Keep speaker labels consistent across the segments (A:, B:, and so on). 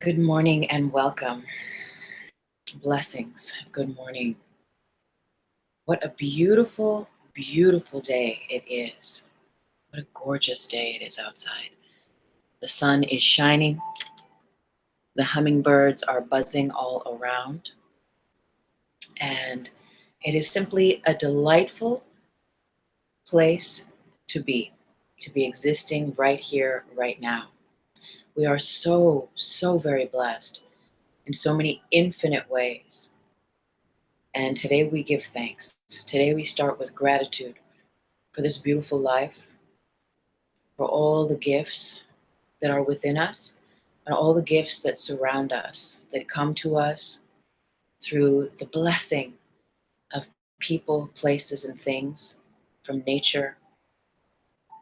A: Good morning and welcome. Blessings. Good morning. What a beautiful, beautiful day it is. What a gorgeous day it is outside. The sun is shining. The hummingbirds are buzzing all around. And it is simply a delightful place to be existing right here, right now. We are so, so very blessed in so many infinite ways. And today we give thanks. Today we start with gratitude for this beautiful life, for all the gifts that are within us, and all the gifts that surround us, that come to us through the blessing of people, places, and things, from nature,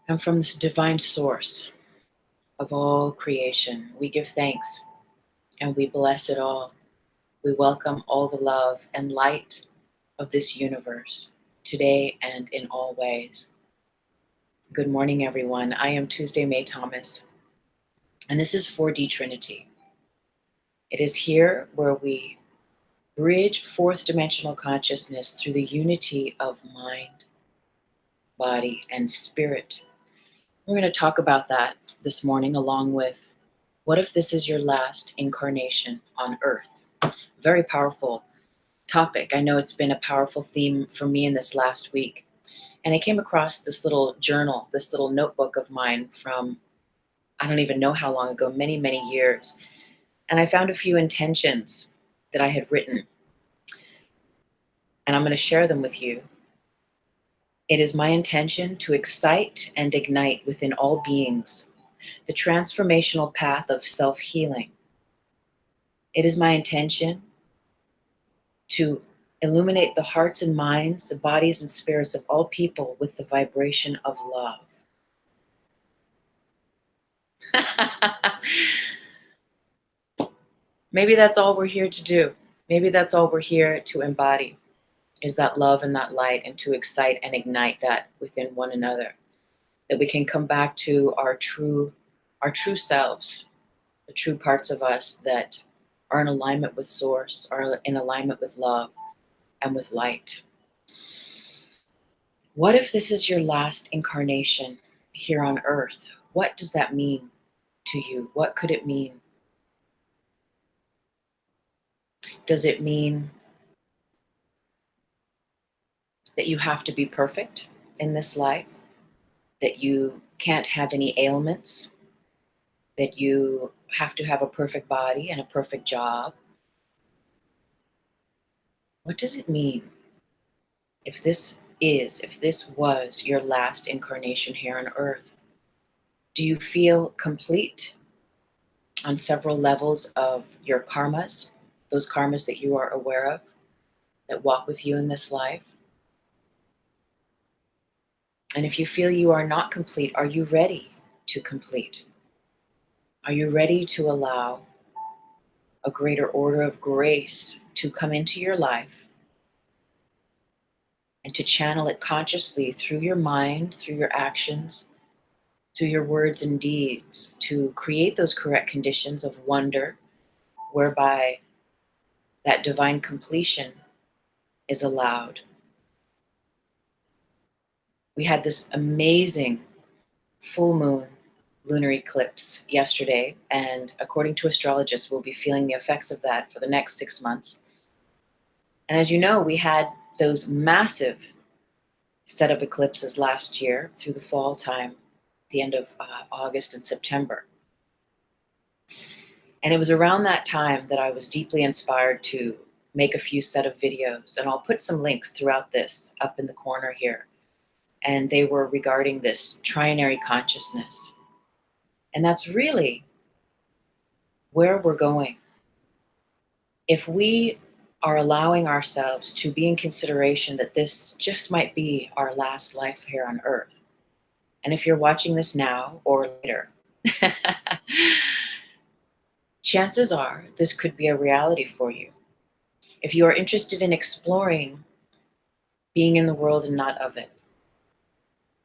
A: and from this divine source of all creation. We give thanks and we bless it all. We welcome all the love and light of this universe today and in all ways. Good morning, everyone. I am Tuesday May Thomas, and this is 4D Trinity. It is here where we bridge fourth dimensional consciousness through the unity of mind, body, and spirit. We're going to talk about that this morning, along with what if this is your last incarnation on Earth? Very powerful topic. I know it's been a powerful theme for me in this last week. And I came across this little journal, this little notebook of mine from, I don't even know how long ago, many, many years. And I found a few intentions that I had written. And I'm going to share them with you. It is my intention to excite and ignite within all beings the transformational path of self-healing. It is my intention to illuminate the hearts and minds, the bodies and spirits of all people with the vibration of love. Maybe that's all we're here to do. Maybe that's all we're here to embody, is that love and that light, and to excite and ignite that within one another. That we can come back to our true selves, the true parts of us that are in alignment with source, are in alignment with love and with light. What if this is your last incarnation here on Earth? What does that mean to you? What could it mean? Does it mean that you have to be perfect in this life? That you can't have any ailments? That you have to have a perfect body and a perfect job? What does it mean if this was your last incarnation here on Earth? Do you feel complete on several levels of your karmas, those karmas that you are aware of, that walk with you in this life? And if you feel you are not complete, are you ready to complete? Are you ready to allow a greater order of grace to come into your life and to channel it consciously through your mind, through your actions, through your words and deeds, to create those correct conditions of wonder whereby that divine completion is allowed? We had this amazing full moon lunar eclipse yesterday, and according to astrologists, we'll be feeling the effects of that for the next 6 months. And as you know, we had those massive set of eclipses last year through the fall time, the end of August and September. And it was around that time that I was deeply inspired to make a few set of videos, and I'll put some links throughout this up in the corner here. And they were regarding this trinary consciousness. And that's really where we're going. If we are allowing ourselves to be in consideration that this just might be our last life here on Earth, and if you're watching this now or later, chances are this could be a reality for you. If you are interested in exploring being in the world and not of it,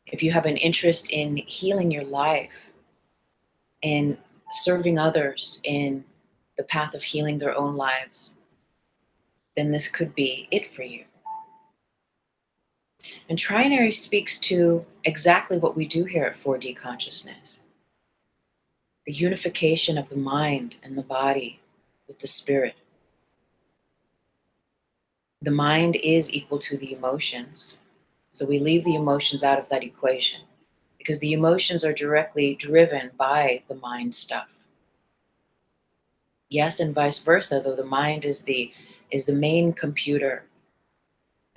A: if you have an interest in healing your life, in serving others, in the path of healing their own lives, then this could be it for you. And Trinary speaks to exactly what we do here at 4D Consciousness. The unification of the mind and the body with the spirit. The mind is equal to the emotions, so we leave the emotions out of that equation because the emotions are directly driven by the mind stuff. Yes, and vice versa, though the mind is the main computer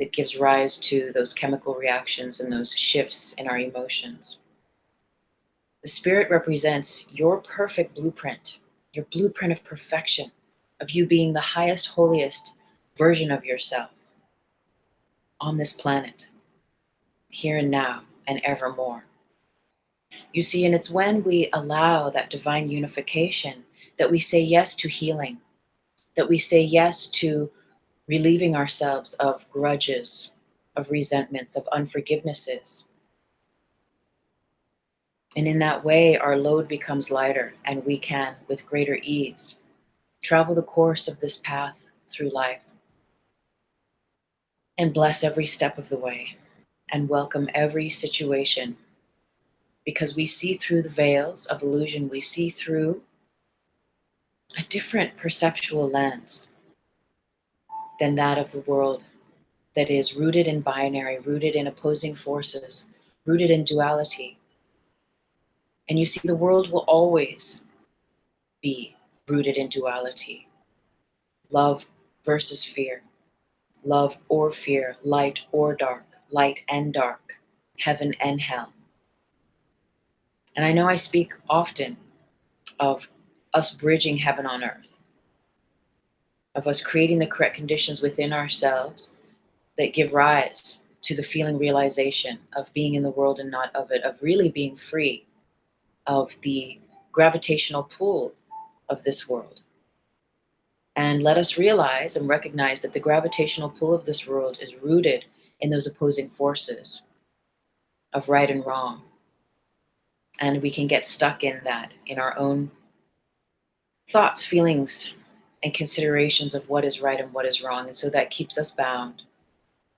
A: that gives rise to those chemical reactions and those shifts in our emotions. The spirit represents your perfect blueprint, your blueprint of perfection, of you being the highest, holiest version of yourself on this planet, here and now and evermore. You see, and it's when we allow that divine unification that we say yes to healing, that we say yes to relieving ourselves of grudges, of resentments, of unforgivenesses. And in that way, our load becomes lighter and we can, with greater ease, travel the course of this path through life and bless every step of the way and welcome every situation because we see through the veils of illusion, we see through a different perceptual lens than that of the world that is rooted in binary, rooted in opposing forces, rooted in duality. And you see, the world will always be rooted in duality. Love versus fear, love or fear, light or dark, light and dark, heaven and hell. And I know I speak often of us bridging heaven on earth, of us creating the correct conditions within ourselves that give rise to the feeling realization of being in the world and not of it, of really being free of the gravitational pull of this world. And let us realize and recognize that the gravitational pull of this world is rooted in those opposing forces of right and wrong. And we can get stuck in that, in our own thoughts, feelings, and considerations of what is right and what is wrong. And so that keeps us bound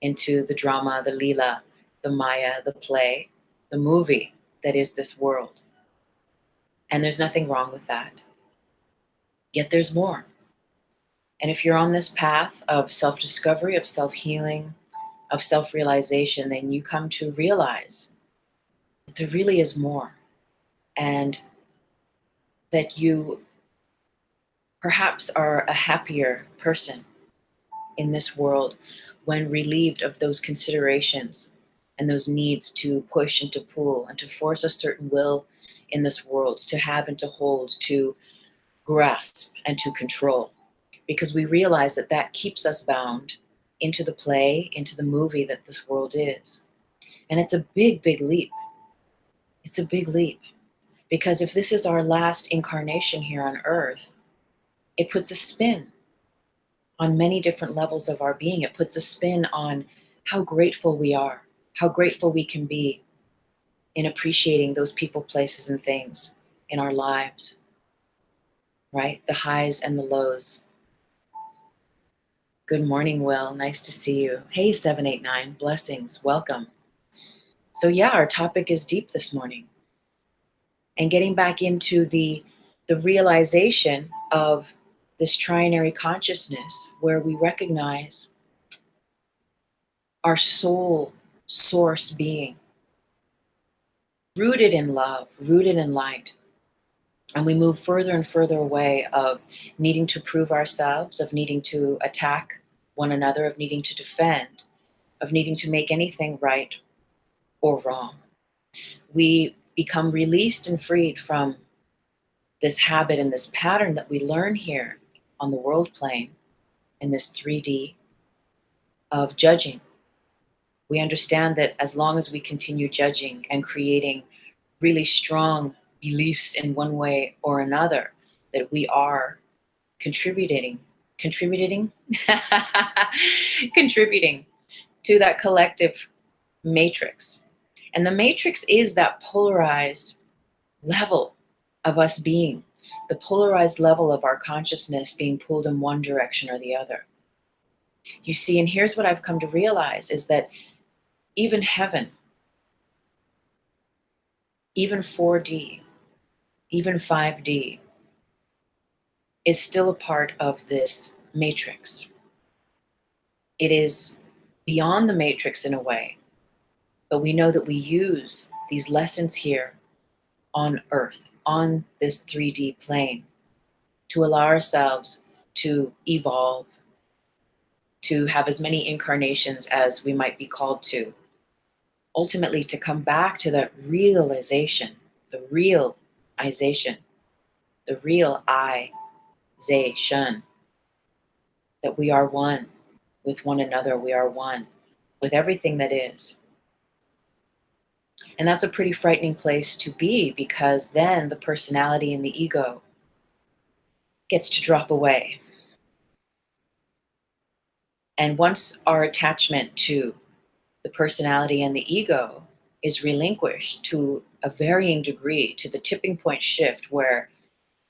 A: into the drama, the Leela, the Maya, the play, the movie that is this world. And there's nothing wrong with that. Yet there's more. And if you're on this path of self-discovery, of self-healing, of self-realization, then you come to realize that there really is more. And that you perhaps are a happier person in this world when relieved of those considerations and those needs to push and to pull and to force a certain will in this world, to have and to hold, to grasp and to control. Because we realize that that keeps us bound into the play, into the movie that this world is. And it's a big, big leap. It's a big leap. Because if this is our last incarnation here on earth, it puts a spin on many different levels of our being. It puts a spin on how grateful we are, how grateful we can be in appreciating those people, places, and things in our lives, right? The highs and the lows. Good morning, Will. Nice to see you. Hey, 789, blessings, welcome. So yeah, our topic is deep this morning. And getting back into the realization of this trinary consciousness where we recognize our soul source being, rooted in love, rooted in light. And we move further and further away of needing to prove ourselves, of needing to attack one another, of needing to defend, of needing to make anything right or wrong. We become released and freed from this habit and this pattern that we learn here on the world plane in this 3D of judging. We understand that as long as we continue judging and creating really strong beliefs in one way or another, that we are contributing contributing to that collective matrix. And the matrix is that polarized level of us being the polarized level of our consciousness being pulled in one direction or the other. You see, and here's what I've come to realize is that even heaven, even 4D, even 5D, is still a part of this matrix. It is beyond the matrix in a way, but we know that we use these lessons here on Earth, on this 3D plane, to allow ourselves to evolve, to have as many incarnations as we might be called to, ultimately to come back to that realization, the realization, the realization that we are one with one another, we are one with everything that is. And that's a pretty frightening place to be, because then the personality and the ego gets to drop away. And once our attachment to the personality and the ego is relinquished to a varying degree, to the tipping point shift where,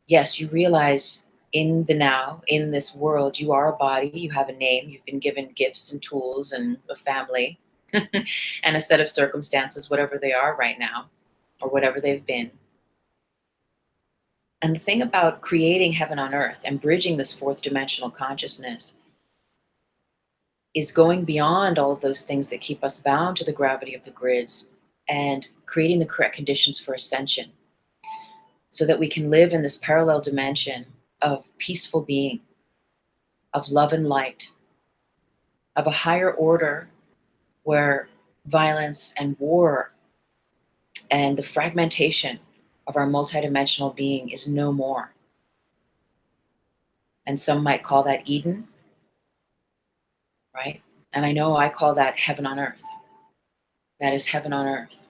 A: yes, you realize in the now, in this world, you are a body, you have a name, you've been given gifts and tools and a family and a set of circumstances, whatever they are right now, or whatever they've been. And the thing about creating heaven on earth and bridging this fourth dimensional consciousness is going beyond all of those things that keep us bound to the gravity of the grids and creating the correct conditions for ascension so that we can live in this parallel dimension of peaceful being, of love and light, of a higher order where violence and war and the fragmentation of our multidimensional being is no more. And some might call that Eden, right? And I know I call that heaven on earth. That is heaven on earth.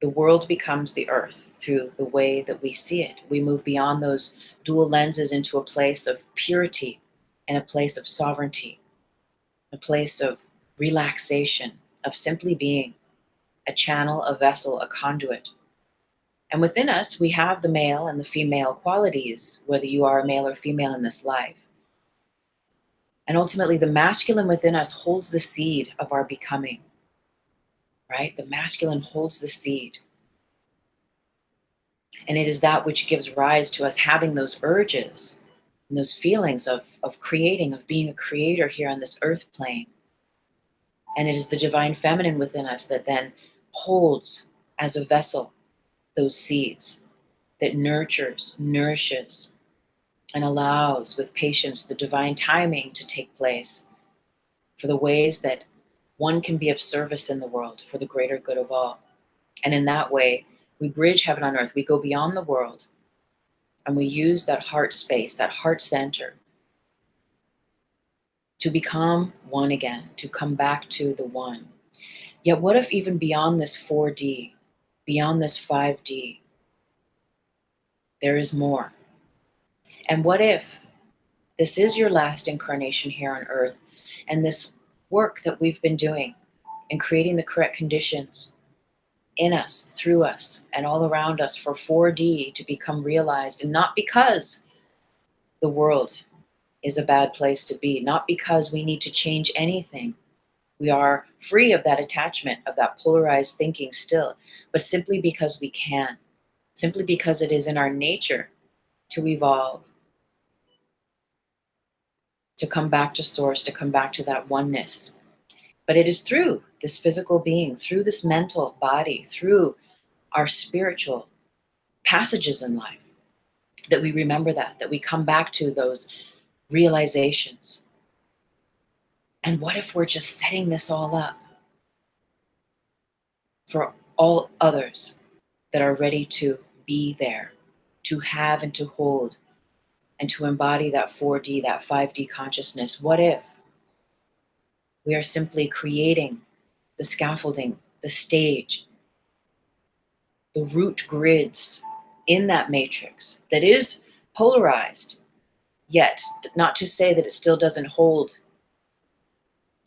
A: The world becomes the earth through the way that we see it. We move beyond those dual lenses into a place of purity and a place of sovereignty, a place of relaxation, of simply being a channel, a vessel, a conduit. And within us, we have the male and the female qualities, whether you are a male or female in this life. And ultimately, the masculine within us holds the seed of our becoming, right? The masculine holds the seed. And it is that which gives rise to us having those urges and those feelings of creating, of being a creator here on this earth plane. And it is the divine feminine within us that then holds as a vessel those seeds, that nurtures, nourishes, and allows with patience the divine timing to take place for the ways that one can be of service in the world for the greater good of all. And in that way, we bridge heaven on earth. We go beyond the world and we use that heart space, that heart center, to become one again, to come back to the one. Yet what if even beyond this 4D, beyond this 5D, there is more? And what if this is your last incarnation here on earth, and this work that we've been doing in creating the correct conditions in us, through us, and all around us for 4D to become realized, and not because the world is a bad place to be, not because we need to change anything. We are free of that attachment, of that polarized thinking still, but simply because we can, simply because it is in our nature to evolve, to come back to source, to come back to that oneness. But it is through this physical being, through this mental body, through our spiritual passages in life that we remember that we come back to those realizations. And what if we're just setting this all up for all others that are ready to be there, to have and to hold, and to embody that 4D, that 5D consciousness? What if we are simply creating the scaffolding, the stage, the root grids in that matrix that is polarized, yet not to say that it still doesn't hold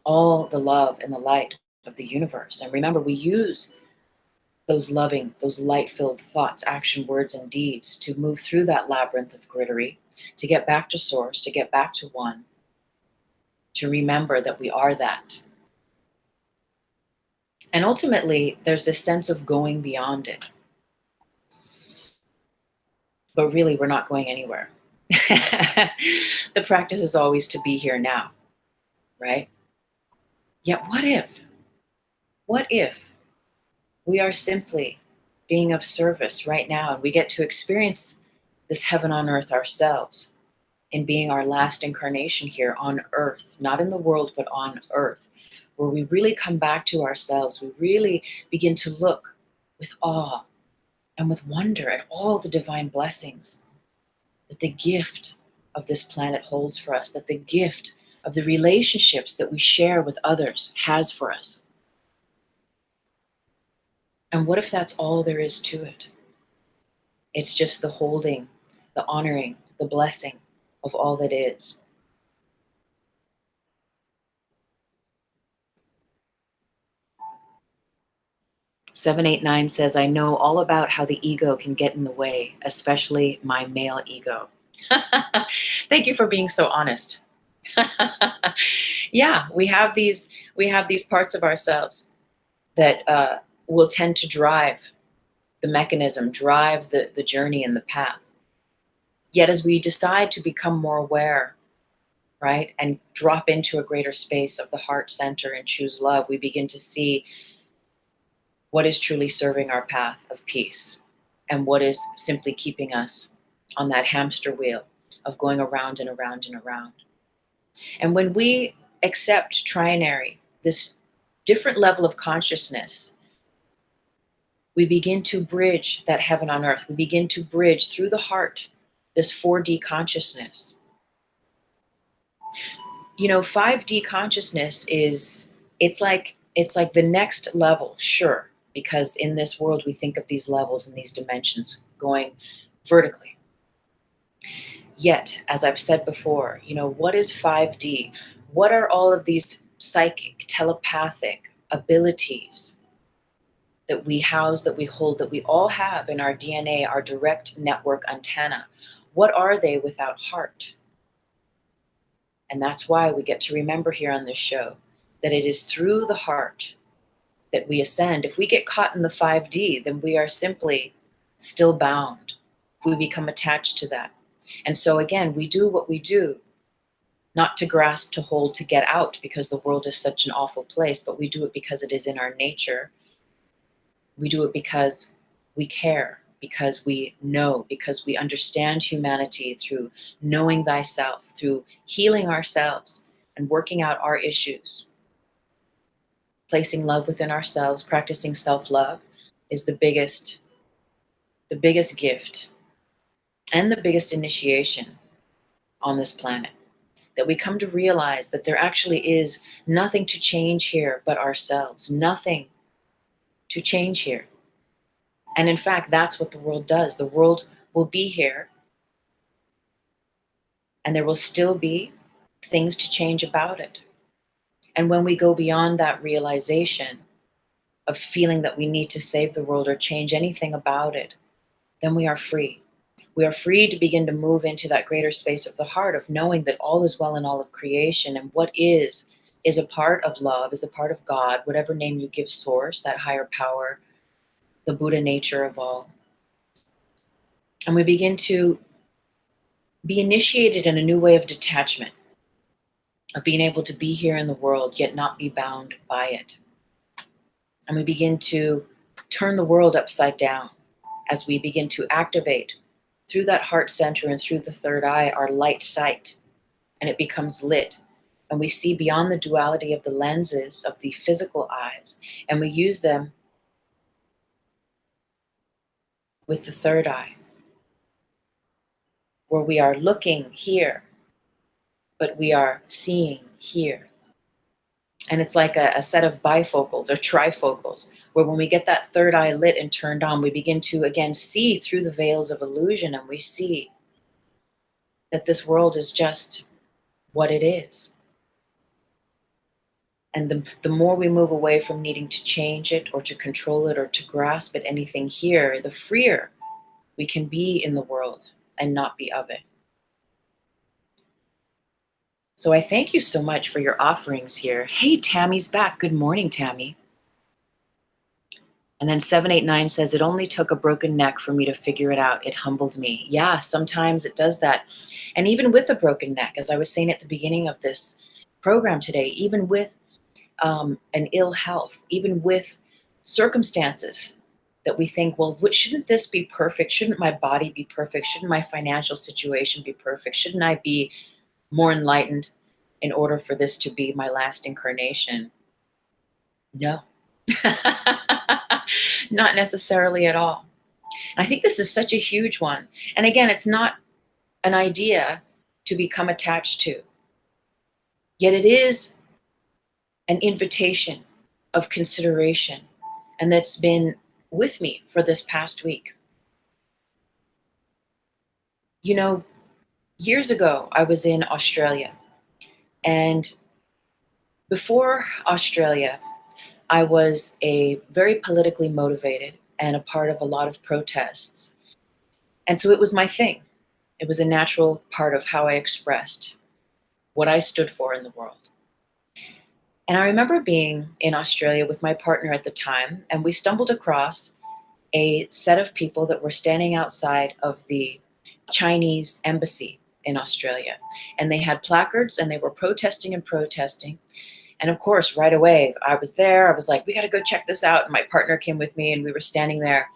A: all the love and the light of the universe? And remember, we use those loving, those light-filled thoughts, action, words, and deeds to move through that labyrinth of grittery, to get back to source, to get back to one, to remember that we are that. And ultimately, there's this sense of going beyond it. But really, we're not going anywhere. The practice is always to be here now, right? Yet what if we are simply being of service right now and we get to experience this heaven on earth ourselves in being our last incarnation here on earth, not in the world, but on earth, where we really come back to ourselves, we really begin to look with awe and with wonder at all the divine blessings that the gift of this planet holds for us, that the gift of the relationships that we share with others has for us. And what if that's all there is to it? It's just the holding, the honoring, the blessing of all that is. "789 says, I know all about how the ego can get in the way, especially my male ego." Thank you for being so honest. Yeah, we have these parts of ourselves that will tend to drive the mechanism, drive the journey and the path. Yet as we decide to become more aware, right, and drop into a greater space of the heart center and choose love, we begin to see what is truly serving our path of peace and what is simply keeping us on that hamster wheel of going around and around and around. And when we accept trinary, this different level of consciousness, we begin to bridge that heaven on earth. We begin to bridge through the heart this 4D consciousness. You know, 5D consciousness is, it's like the next level, sure, because in this world we think of these levels and these dimensions going vertically. Yet, as I've said before, you know, what is 5D? What are all of these psychic, telepathic abilities that we house, that we hold, that we all have in our DNA, our direct network antenna? What are they without heart? And that's why we get to remember here on this show that it is through the heart that we ascend. If we get caught in the 5D, then we are simply still bound. We become attached to that. And so again, we do what we do, not to grasp, to hold, to get out, because the world is such an awful place, but we do it because it is in our nature. We do it because we care, because we know, because we understand humanity through knowing thyself, through healing ourselves and working out our issues. Placing love within ourselves, practicing self-love is the biggest gift and the biggest initiation on this planet. That we come to realize that there actually is nothing to change here but ourselves, nothing to change here. And in fact, that's what the world does. The world will be here, and there will still be things to change about it. And when we go beyond that realization of feeling that we need to save the world or change anything about it, then we are free. We are free to begin to move into that greater space of the heart, of knowing that all is well in all of creation, and what is a part of love, is a part of God, whatever name you give source, that higher power, the Buddha nature of all. And we begin to be initiated in a new way of detachment, of being able to be here in the world, yet not be bound by it. And we begin to turn the world upside down as we begin to activate through that heart center and through the third eye, our light sight, and it becomes lit. And we see beyond the duality of the lenses of the physical eyes, and we use them with the third eye, where we are looking here, but we are seeing here. And it's like a set of bifocals or trifocals, where when we get that third eye lit and turned on, we begin to again see through the veils of illusion, and we see that this world is just what it is. And the more we move away from needing to change it or to control it or to grasp at anything here, the freer we can be in the world and not be of it. So I thank you so much for your offerings here. Hey, Tammy's back. Good morning, Tammy. And then 789 says, it only took a broken neck for me to figure it out. It humbled me. Yeah, sometimes it does that. And even with a broken neck, as I was saying at the beginning of this program today, even with an ill health, even with circumstances that we think, well, shouldn't this be perfect? Shouldn't my body be perfect? Shouldn't my financial situation be perfect? Shouldn't I be more enlightened in order for this to be my last incarnation? No, not necessarily at all. And I think this is such a huge one. And again, it's not an idea to become attached to, yet it is an invitation of consideration. And that's been with me for this past week. You know, years ago, I was in Australia. And before Australia, I was a very politically motivated and a part of a lot of protests. And so it was my thing. It was a natural part of how I expressed what I stood for in the world. And I remember being in Australia with my partner at the time, and we stumbled across a set of people that were standing outside of the Chinese embassy in Australia. And they had placards and they were protesting and protesting. And of course, right away, I was there. I was like, we got to go check this out. And my partner came with me and we were standing there.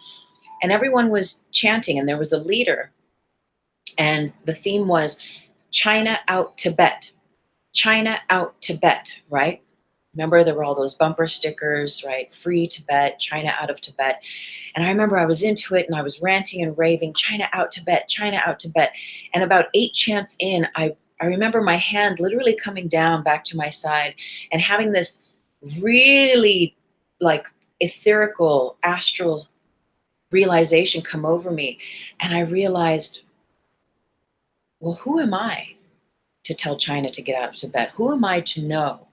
A: And everyone was chanting, and there was a leader. And the theme was China out Tibet. China out Tibet, right? Remember, there were all those bumper stickers, right? Free Tibet, China out of Tibet. And I remember I was into it and I was ranting and raving, China out Tibet, China out Tibet. And about 8 chants in, I remember my hand literally coming down back to my side and having this really like etherical, astral realization come over me. And I realized, well, who am I to tell China to get out of Tibet? Who am I to know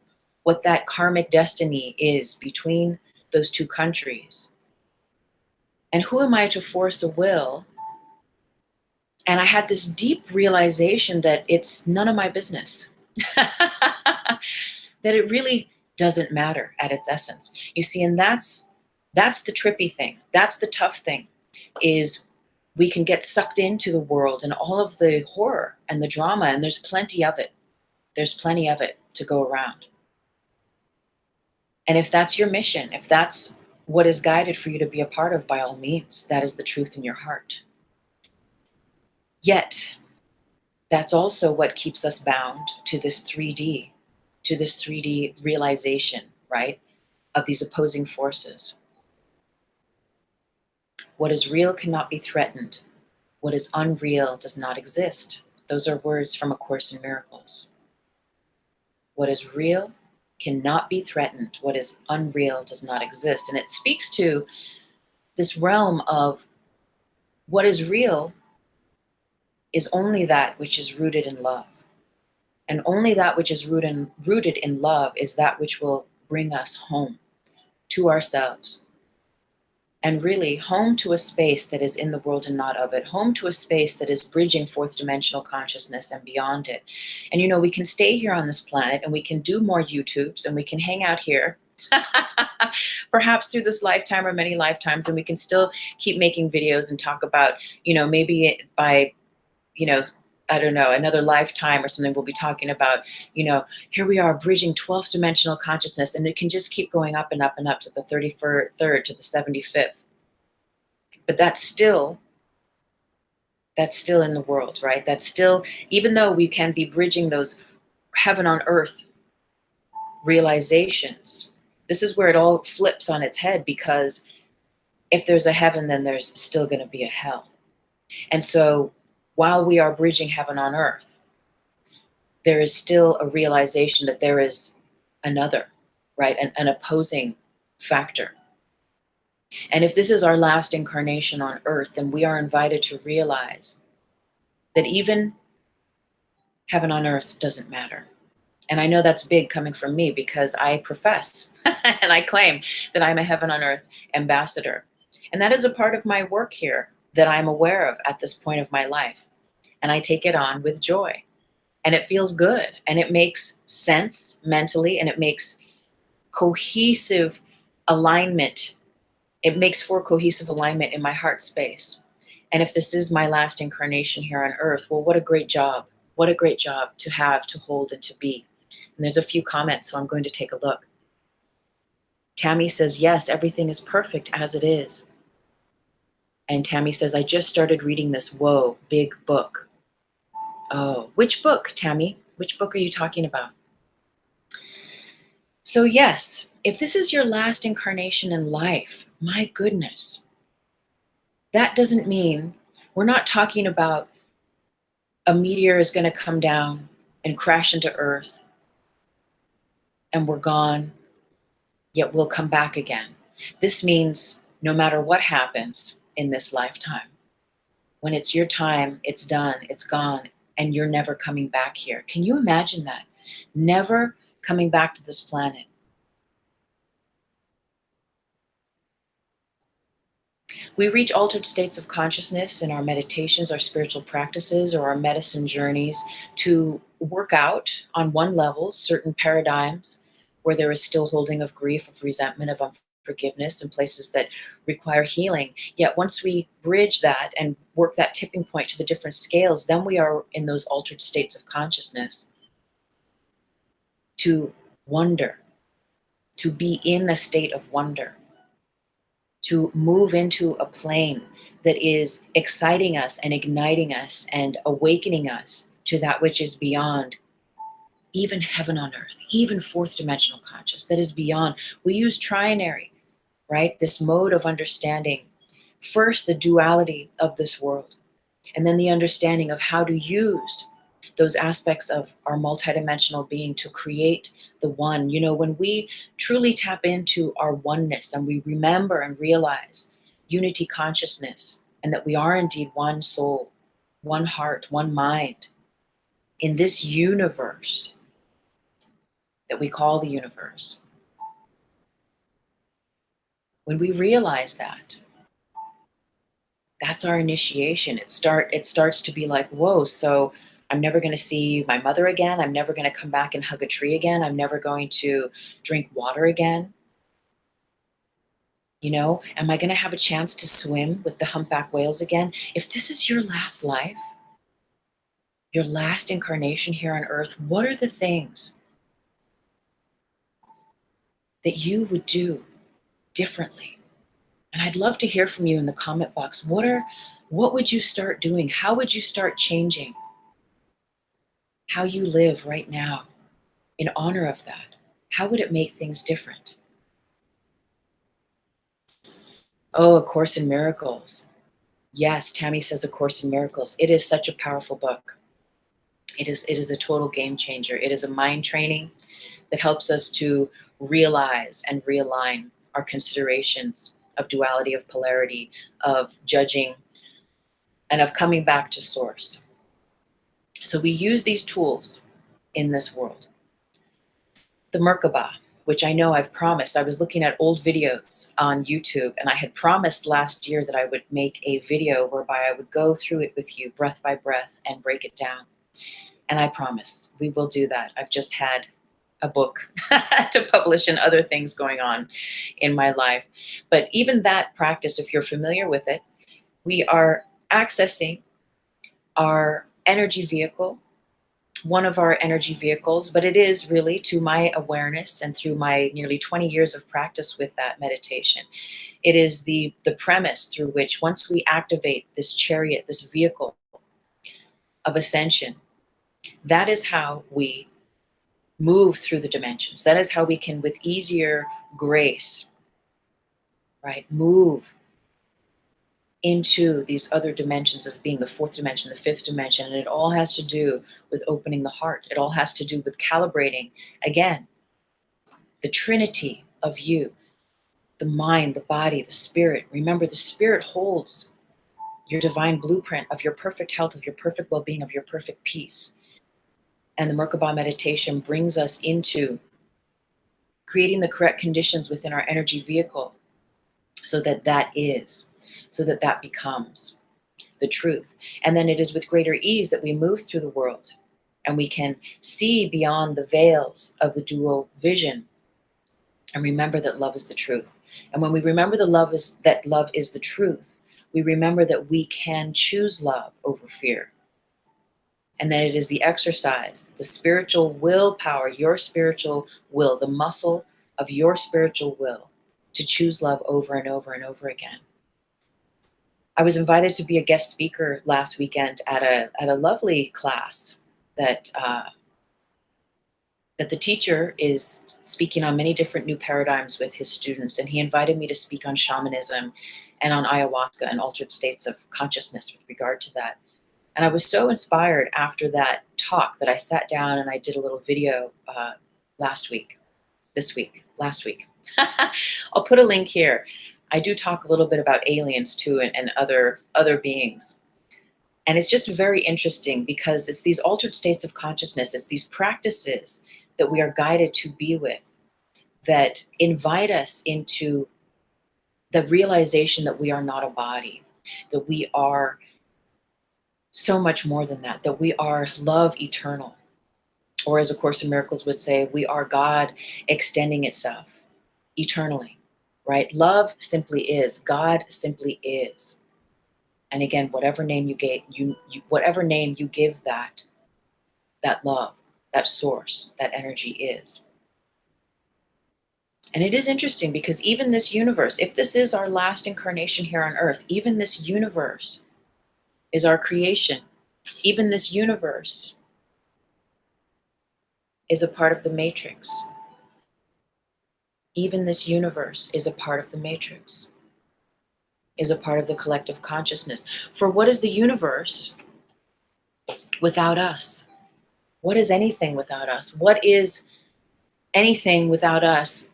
A: what that karmic destiny is between those two countries? And who am I to force a will? And I had this deep realization that it's none of my business. That it really doesn't matter at its essence. You see, and that's the trippy thing. That's the tough thing, is we can get sucked into the world and all of the horror and the drama, and there's plenty of it. There's plenty of it to go around. And if that's your mission, if that's what is guided for you to be a part of, by all means, that is the truth in your heart. Yet, that's also what keeps us bound to this 3D, realization, right, of these opposing forces. What is real cannot be threatened. What is unreal does not exist. Those are words from A Course in Miracles. What is real cannot be threatened. What is unreal does not exist. And it speaks to this realm of what is real is only that which is rooted in love. And only that which is rooted in love is that which will bring us home to ourselves. And really home to a space that is in the world and not of it. Home to a space that is bridging fourth dimensional consciousness and beyond it. And you know, we can stay here on this planet and we can do more YouTubes and we can hang out here perhaps through this lifetime or many lifetimes, and we can still keep making videos and talk about, you know, maybe by, you know, I don't know, another lifetime or something, we'll be talking about, you know, here we are bridging 12th dimensional consciousness, and it can just keep going up and up and up to the 33rd, to the 75th. But that's still in the world, right? That's still, even though we can be bridging those heaven on earth realizations, this is where it all flips on its head, because if there's a heaven, then there's still going to be a hell. And so while we are bridging heaven on earth, there is still a realization that there is another, right? An opposing factor. And if this is our last incarnation on earth, then we are invited to realize that even heaven on earth doesn't matter. And I know that's big coming from me because I profess and I claim that I'm a heaven on earth ambassador. And that is a part of my work here that I'm aware of at this point of my life. And I take it on with joy. And it feels good. And it makes sense mentally, and it makes cohesive alignment. It makes for cohesive alignment in my heart space. And if this is my last incarnation here on earth, well, what a great job. What a great job to have, to hold, and to be. And there's a few comments, so I'm going to take a look. Tammy says, yes, everything is perfect as it is. And Tammy says, I just started reading this, whoa, big book. Oh, which book, Tammy? Which book are you talking about? So yes, if this is your last incarnation in life, my goodness, that doesn't mean we're not talking about a meteor is going to come down and crash into Earth and we're gone, yet we'll come back again. This means no matter what happens in this lifetime, when it's your time, it's done, it's gone, and you're never coming back here. Can you imagine that? Never coming back to this planet. We reach altered states of consciousness in our meditations, our spiritual practices, or our medicine journeys to work out on one level certain paradigms where there is still holding of grief, of resentment, of unforgiveness, and places that require healing. Yet once we bridge that and work that tipping point to the different scales, then we are in those altered states of consciousness to wonder, to be in a state of wonder, to move into a plane that is exciting us and igniting us and awakening us to that which is beyond even heaven on earth, even fourth dimensional conscious, that is beyond. We use trinary, right? This mode of understanding first the duality of this world, and then the understanding of how to use those aspects of our multidimensional being to create the one. You know, when we truly tap into our oneness and we remember and realize unity consciousness and that we are indeed one soul, one heart, one mind in this universe that we call the universe, when we realize that, that's our initiation. It starts to be like, whoa, so I'm never going to see my mother again. I'm never going to come back and hug a tree again. I'm never going to drink water again. You know, am I going to have a chance to swim with the humpback whales again? If this is your last life, your last incarnation here on earth, what are the things that you would do differently? And I'd love to hear from you in the comment box. What would you start doing? How would you start changing how you live right now in honor of that? How would it make things different? Oh, A Course in Miracles. Yes, Tammy says A Course in Miracles. It is such a powerful book. It is a total game changer. It is a mind training that helps us to realize and realign our considerations of duality, of polarity, of judging, and of coming back to source. So we use these tools in this world. The Merkaba, which I know I've promised. I was looking at old videos on YouTube, and I had promised last year that I would make a video whereby I would go through it with you breath by breath and break it down. And I promise we will do that. I've just had a book to publish and other things going on in my life. But even that practice, if you're familiar with it, we are accessing our energy vehicle, one of our energy vehicles, but it is really, to my awareness and through my nearly 20 years of practice with that meditation, it is the premise through which once we activate this chariot, this vehicle of ascension, that is how we move through the dimensions. That is how we can, with easier grace, right, move into these other dimensions of being, the fourth dimension, the fifth dimension. And it all has to do with opening the heart. It all has to do with calibrating, again, the Trinity of you, the mind, the body, the spirit. Remember, the spirit holds your divine blueprint of your perfect health, of your perfect well-being, of your perfect peace. And the Merkaba meditation brings us into creating the correct conditions within our energy vehicle so that that becomes the truth. And then it is with greater ease that we move through the world and we can see beyond the veils of the dual vision and remember that love is the truth. And when we remember that love is the truth, we remember that we can choose love over fear. And that it is the exercise, the spiritual willpower, your spiritual will, the muscle of your spiritual will to choose love over and over and over again. I was invited to be a guest speaker last weekend at a lovely class that that the teacher is speaking on many different new paradigms with his students, and he invited me to speak on shamanism and on ayahuasca and altered states of consciousness with regard to that. And I was so inspired after that talk that I sat down and I did a little video last week. I'll put a link here. I do talk a little bit about aliens too, and other beings. And it's just very interesting because it's these altered states of consciousness, it's these practices that we are guided to be with that invite us into the realization that we are not a body, that we are so much more than that, that we are love eternal. Or as A Course in Miracles would say, we are God extending itself eternally, right? Love simply is. God simply is. And again, whatever name whatever name you give that love, that source, that energy is. And it is interesting because even this universe, if this is our last incarnation here on earth, even this universe is our creation. Even this universe is a part of the matrix. Even this universe is a part of the matrix, is a part of the collective consciousness. For what is the universe without us? What is anything without us? What is anything without us?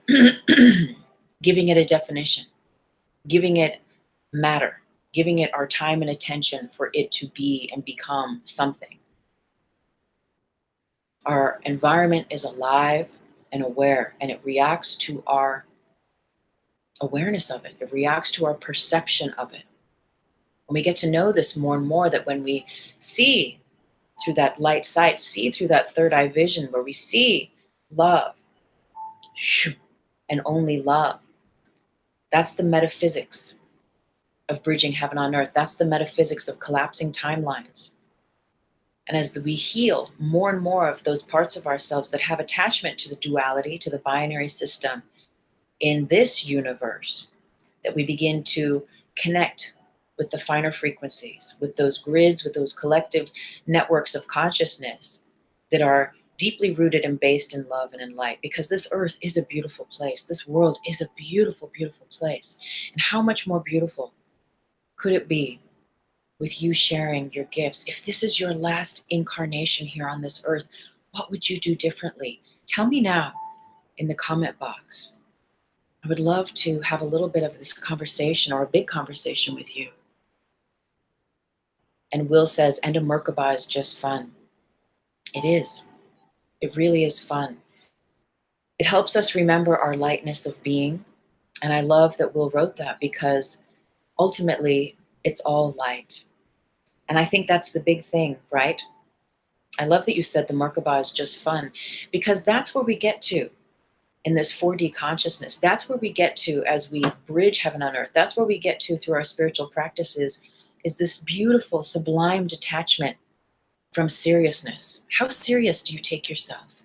A: Giving it a definition, giving it matter, giving it our time and attention for it to be and become something. Our environment is alive and aware, and it reacts to our awareness of it. It reacts to our perception of it. And we get to know this more and more, that when we see through that light sight, see through that third eye vision, where we see love and only love, that's the metaphysics of bridging heaven on earth. That's the metaphysics of collapsing timelines. And as we heal more and more of those parts of ourselves that have attachment to the duality, to the binary system in this universe, that we begin to connect with the finer frequencies, with those grids, with those collective networks of consciousness that are deeply rooted and based in love and in light. Because this earth is a beautiful place. This world is a beautiful, beautiful place. And how much more beautiful could it be with you sharing your gifts? If this is your last incarnation here on this earth, what would you do differently? Tell me now in the comment box. I would love to have a little bit of this conversation, or a big conversation with you. And Will says, and a Merkaba is just fun. It is. It really is fun. It helps us remember our lightness of being. And I love that Will wrote that, because ultimately it's all light. And I think that's the big thing, right? I love that you said the Merkaba is just fun, because that's where we get to in this 4D consciousness. That's where we get to as we bridge heaven on earth. That's where we get to through our spiritual practices, is this beautiful, sublime detachment from seriousness. How serious do you take yourself?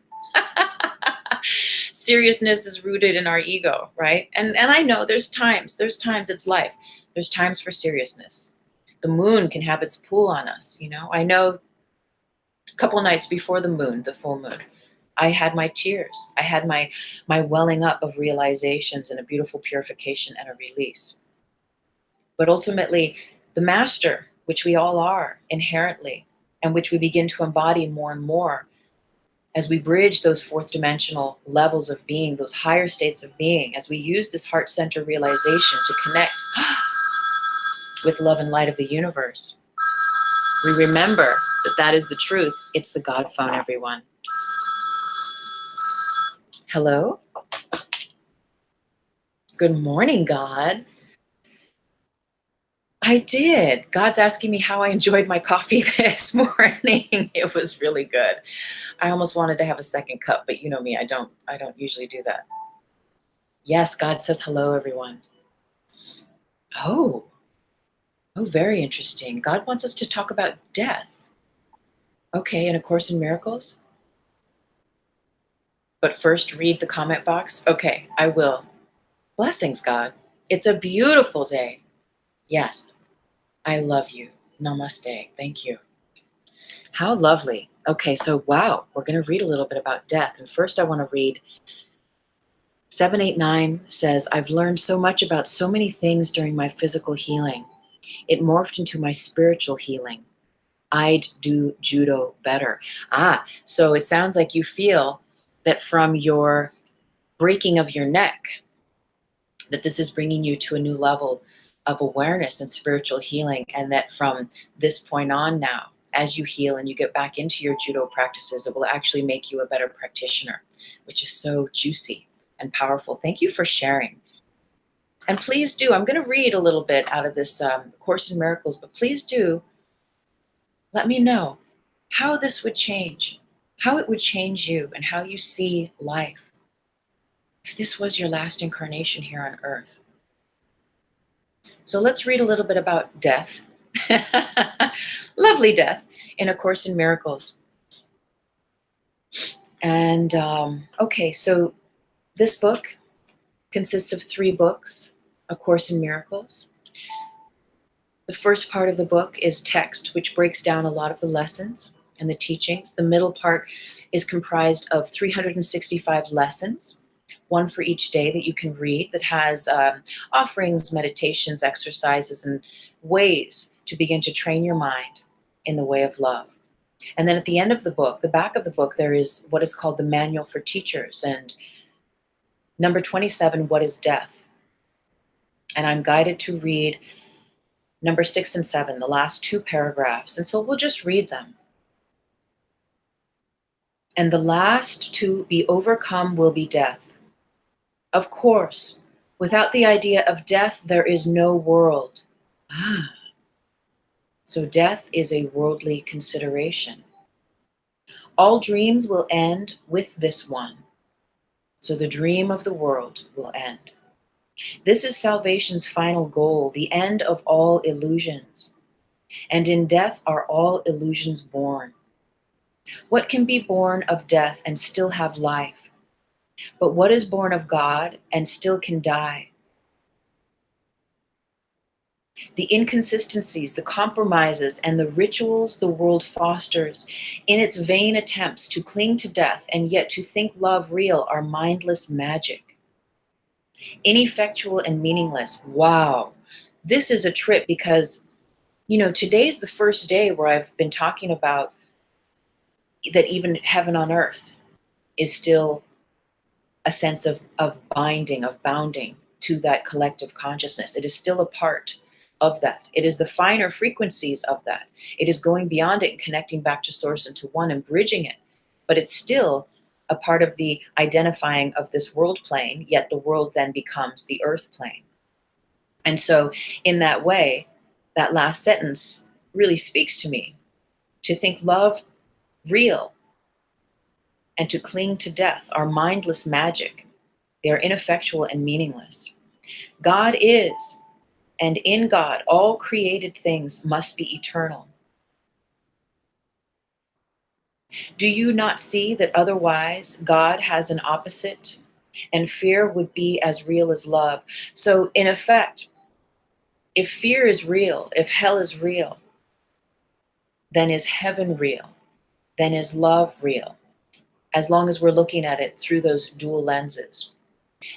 A: Seriousness is rooted in our ego, right? And I know there's times it's life. There's times for seriousness. The moon can have its pull on us, you know. I know a couple nights before the full moon, I had my tears. I had my welling up of realizations and a beautiful purification and a release. But ultimately, the master, which we all are inherently, and which we begin to embody more and more as we bridge those fourth dimensional levels of being, those higher states of being, as we use this heart center realization to connect with love and light of the universe, We remember that that is the truth. It's the God phone, everyone. Hello? Good morning, God. I did. God's asking me how I enjoyed my coffee this morning. It was really good. I almost wanted to have a second cup, but you know me, I don't usually do that. Yes, God says hello, everyone. Oh, very interesting. God wants us to talk about death. Okay, in A Course in Miracles? But first read the comment box? Okay, I will. Blessings, God. It's a beautiful day. Yes, I love you. Namaste. Thank you. How lovely. Okay, so wow, we're going to read a little bit about death. And first I want to read 789 says, I've learned so much about so many things during my physical healing. It morphed into my spiritual healing. I'd do judo better. So it sounds like you feel that from your breaking of your neck, that this is bringing you to a new level of awareness and spiritual healing, and that from this point on now, as you heal and you get back into your judo practices, it will actually make you a better practitioner, which is so juicy and powerful. Thank you for sharing. And please do, I'm going to read a little bit out of this Course in Miracles, but please do let me know how this would change, how it would change you and how you see life if this was your last incarnation here on earth. So let's read a little bit about death. Lovely death in A Course in Miracles. And okay, so this book consists of 3 books, A Course in Miracles. The first part of the book is text, which breaks down a lot of the lessons and the teachings. The middle part is comprised of 365 lessons, one for each day that you can read, that has offerings, meditations, exercises, and ways to begin to train your mind in the way of love. And then at the end of the book, the back of the book, there is what is called the Manual for Teachers, and number 27, What is Death? And I'm guided to read number 6 and 7, the last 2 paragraphs. And so we'll just read them. And the last to be overcome will be death. Of course, without the idea of death, there is no world. So death is a worldly consideration. All dreams will end with this one. So the dream of the world will end. This is salvation's final goal, the end of all illusions. And in death are all illusions born. What can be born of death and still have life? But what is born of God and still can die? The inconsistencies, the compromises, and the rituals the world fosters in its vain attempts to cling to death and yet to think love real are mindless magic. Ineffectual and meaningless. Wow. This is a trip because, you know, today's the first day where I've been talking about that even heaven on earth is still a sense of binding, of bounding to that collective consciousness. It is still a part of that. It is the finer frequencies of that. It is going beyond it and connecting back to source and to one and bridging it. But it's still a part of the identifying of this world plane, yet the world then becomes the earth plane. And so in that way, that last sentence really speaks to me. To think love real and to cling to death are mindless magic. They are ineffectual and meaningless. God is, and in God, all created things must be eternal. Do you not see that otherwise God has an opposite, and fear would be as real as love? So in effect, if fear is real, if hell is real, then is heaven real? Then is love real? As long as we're looking at it through those dual lenses.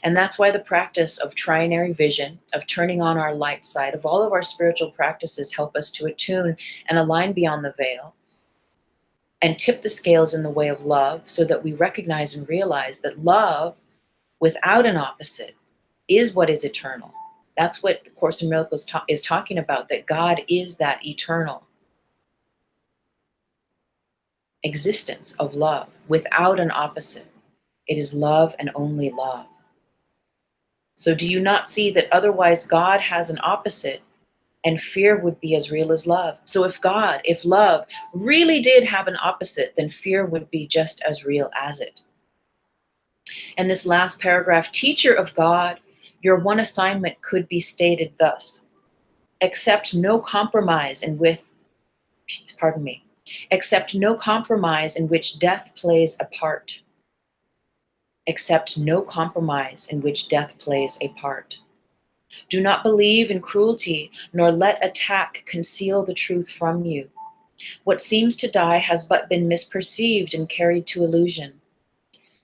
A: And that's why the practice of trinary vision, of turning on our light side, of all of our spiritual practices help us to attune and align beyond the veil and tip the scales in the way of love so that we recognize and realize that love without an opposite is what is eternal. That's what the Course in Miracles is talking about, that God is that eternal. existence of love without an opposite. It is love and only love. So do you not see that otherwise God has an opposite and fear would be as real as love? So if love really did have an opposite, then fear would be just as real as it. And this last paragraph, teacher of God, your one assignment could be stated thus: accept no compromise accept no compromise in which death plays a part. Accept no compromise in which death plays a part. Do not believe in cruelty, nor let attack conceal the truth from you. What seems to die has but been misperceived and carried to illusion.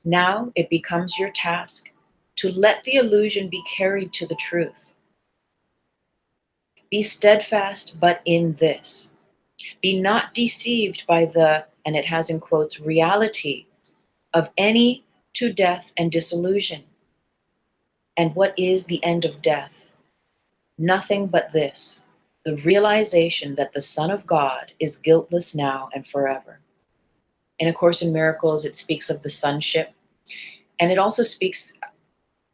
A: Now it becomes your task to let the illusion be carried to the truth. Be steadfast, but in this. Be not deceived by the, and it has in quotes, reality of any to death and disillusion. And what is the end of death? Nothing but this: the realization that the Son of God is guiltless now and forever. In A Course in Miracles, it speaks of the sonship, and it also speaks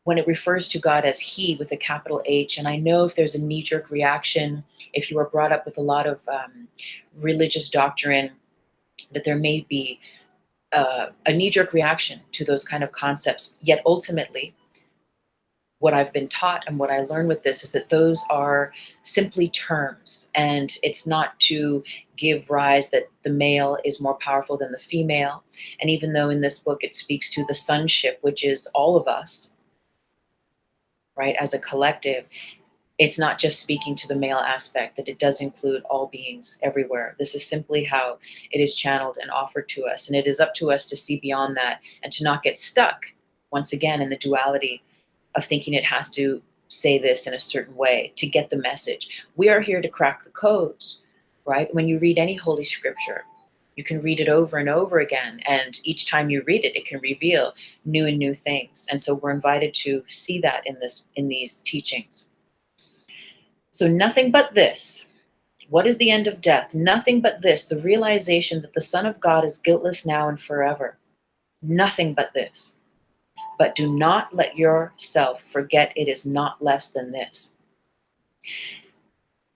A: when it refers to God as He with a capital H. And I know if there's a knee-jerk reaction, if you are brought up with a lot of religious doctrine, that there may be a knee-jerk reaction to those kind of concepts. Yet ultimately, what I've been taught and what I learned with this is that those are simply terms, and it's not to give rise that the male is more powerful than the female. And even though in this book it speaks to the sonship, which is all of us, right, as a collective, it's not just speaking to the male aspect, that it does include all beings everywhere. This is simply how it is channeled and offered to us. And it is up to us to see beyond that and to not get stuck, once again, in the duality of thinking it has to say this in a certain way to get the message. We are here to crack the codes, right? When you read any Holy Scripture, you can read it over and over again. And each time you read it, it can reveal new and new things. And so we're invited to see that in these teachings. So nothing but this. What is the end of death? Nothing but this, the realization that the Son of God is guiltless now and forever. Nothing but this. But do not let yourself forget it is not less than this.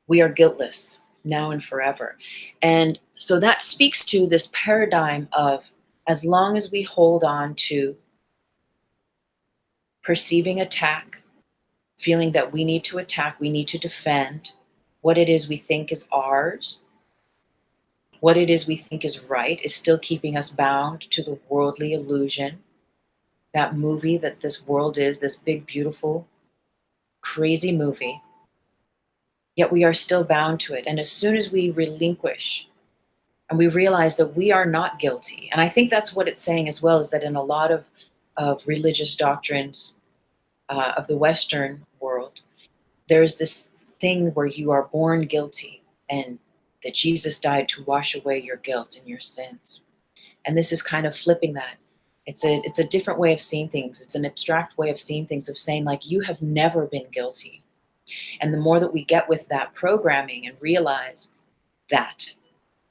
A: We are guiltless now and forever. And so that speaks to this paradigm of, as long as we hold on to perceiving attack, feeling that we need to attack, we need to defend what it is we think is ours, what it is we think is right, is still keeping us bound to the worldly illusion, that movie that this world is, this big, beautiful, crazy movie. Yet we are still bound to it. And as soon as we relinquish and we realize that we are not guilty, and I think that's what it's saying as well, is that in a lot of religious doctrines of the Western world, there's this thing where you are born guilty and that Jesus died to wash away your guilt and your sins. And this is kind of flipping that. It's a different way of seeing things. It's an abstract way of seeing things, of saying, like, you have never been guilty. And the more that we get with that programming and realize that,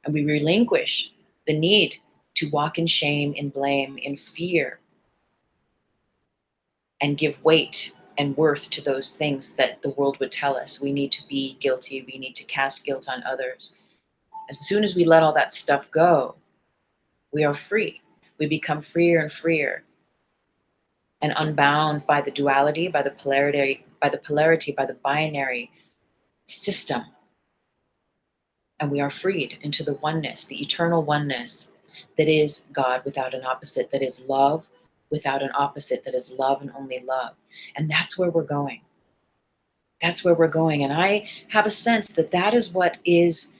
A: and we relinquish the need to walk in shame, in blame, in fear, and give weight and worth to those things that the world would tell us we need to be guilty, we need to cast guilt on others. As soon as we let all that stuff go, we are free. We become freer and freer and unbound by the duality, by the polarity, by the binary system. And we are freed into the oneness, the eternal oneness that is God without an opposite, that is love without an opposite, that is love and only love. And that's where we're going. That's where we're going. And I have a sense that that is what is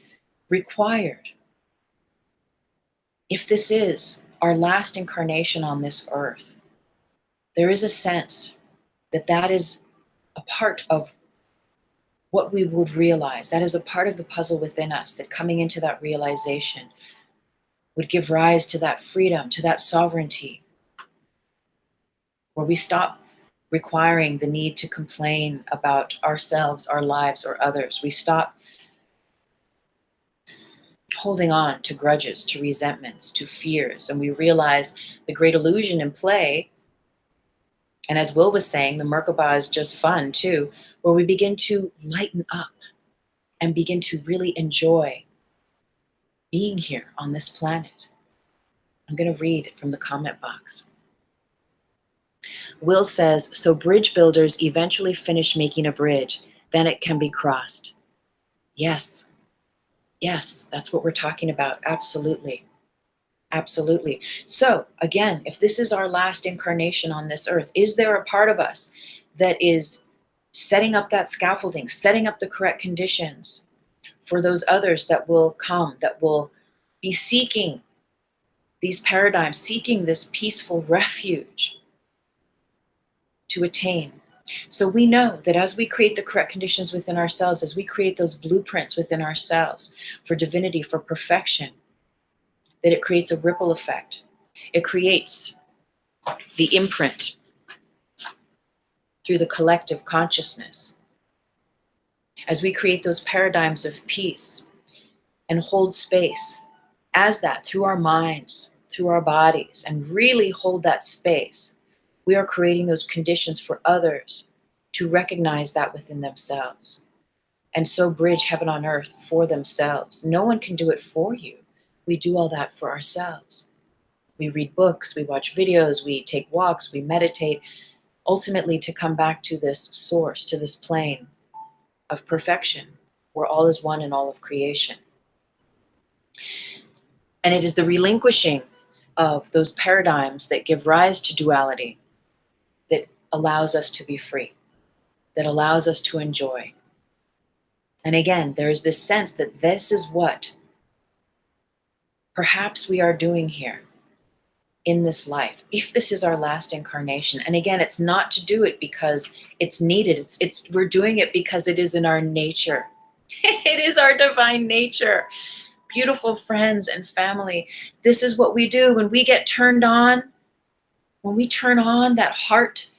A: required. If this is our last incarnation on this earth, there is a sense that that is a part of what we would realize. That is a part of the puzzle within us, that coming into that realization would give rise to that freedom, to that sovereignty, where we stop requiring the need to complain about ourselves, our lives, or others. We stop holding on to grudges, to resentments, to fears, and we realize the great illusion in play. And as Will was saying, the Merkaba is just fun too, where we begin to lighten up and begin to really enjoy being here on this planet. I'm going to read from the comment box. Will says, so bridge builders eventually finish making a bridge, then it can be crossed. Yes, yes, that's what we're talking about. Absolutely. Absolutely. So again, if this is our last incarnation on this earth, is there a part of us that is setting up that scaffolding, setting up the correct conditions for those others that will come, that will be seeking these paradigms, seeking this peaceful refuge to attain? So we know that as we create the correct conditions within ourselves, as we create those blueprints within ourselves for divinity, for perfection, that it creates a ripple effect. It creates the imprint through the collective consciousness. As we create those paradigms of peace and hold space as that through our minds, through our bodies, and really hold that space, we are creating those conditions for others to recognize that within themselves. And so bridge heaven on earth for themselves. No one can do it for you. We do all that for ourselves. We read books, we watch videos, we take walks, we meditate, ultimately to come back to this source, to this plane of perfection, where all is one in all of creation. And it is the relinquishing of those paradigms that give rise to duality that allows us to be free, that allows us to enjoy. And again, there is this sense that this is what perhaps we are doing here in this life, if this is our last incarnation. And again, it's not to do it because it's needed. We're doing it because it is in our nature. It is our divine nature. Beautiful friends and family, this is what we do when we get turned on, when we turn on that heart,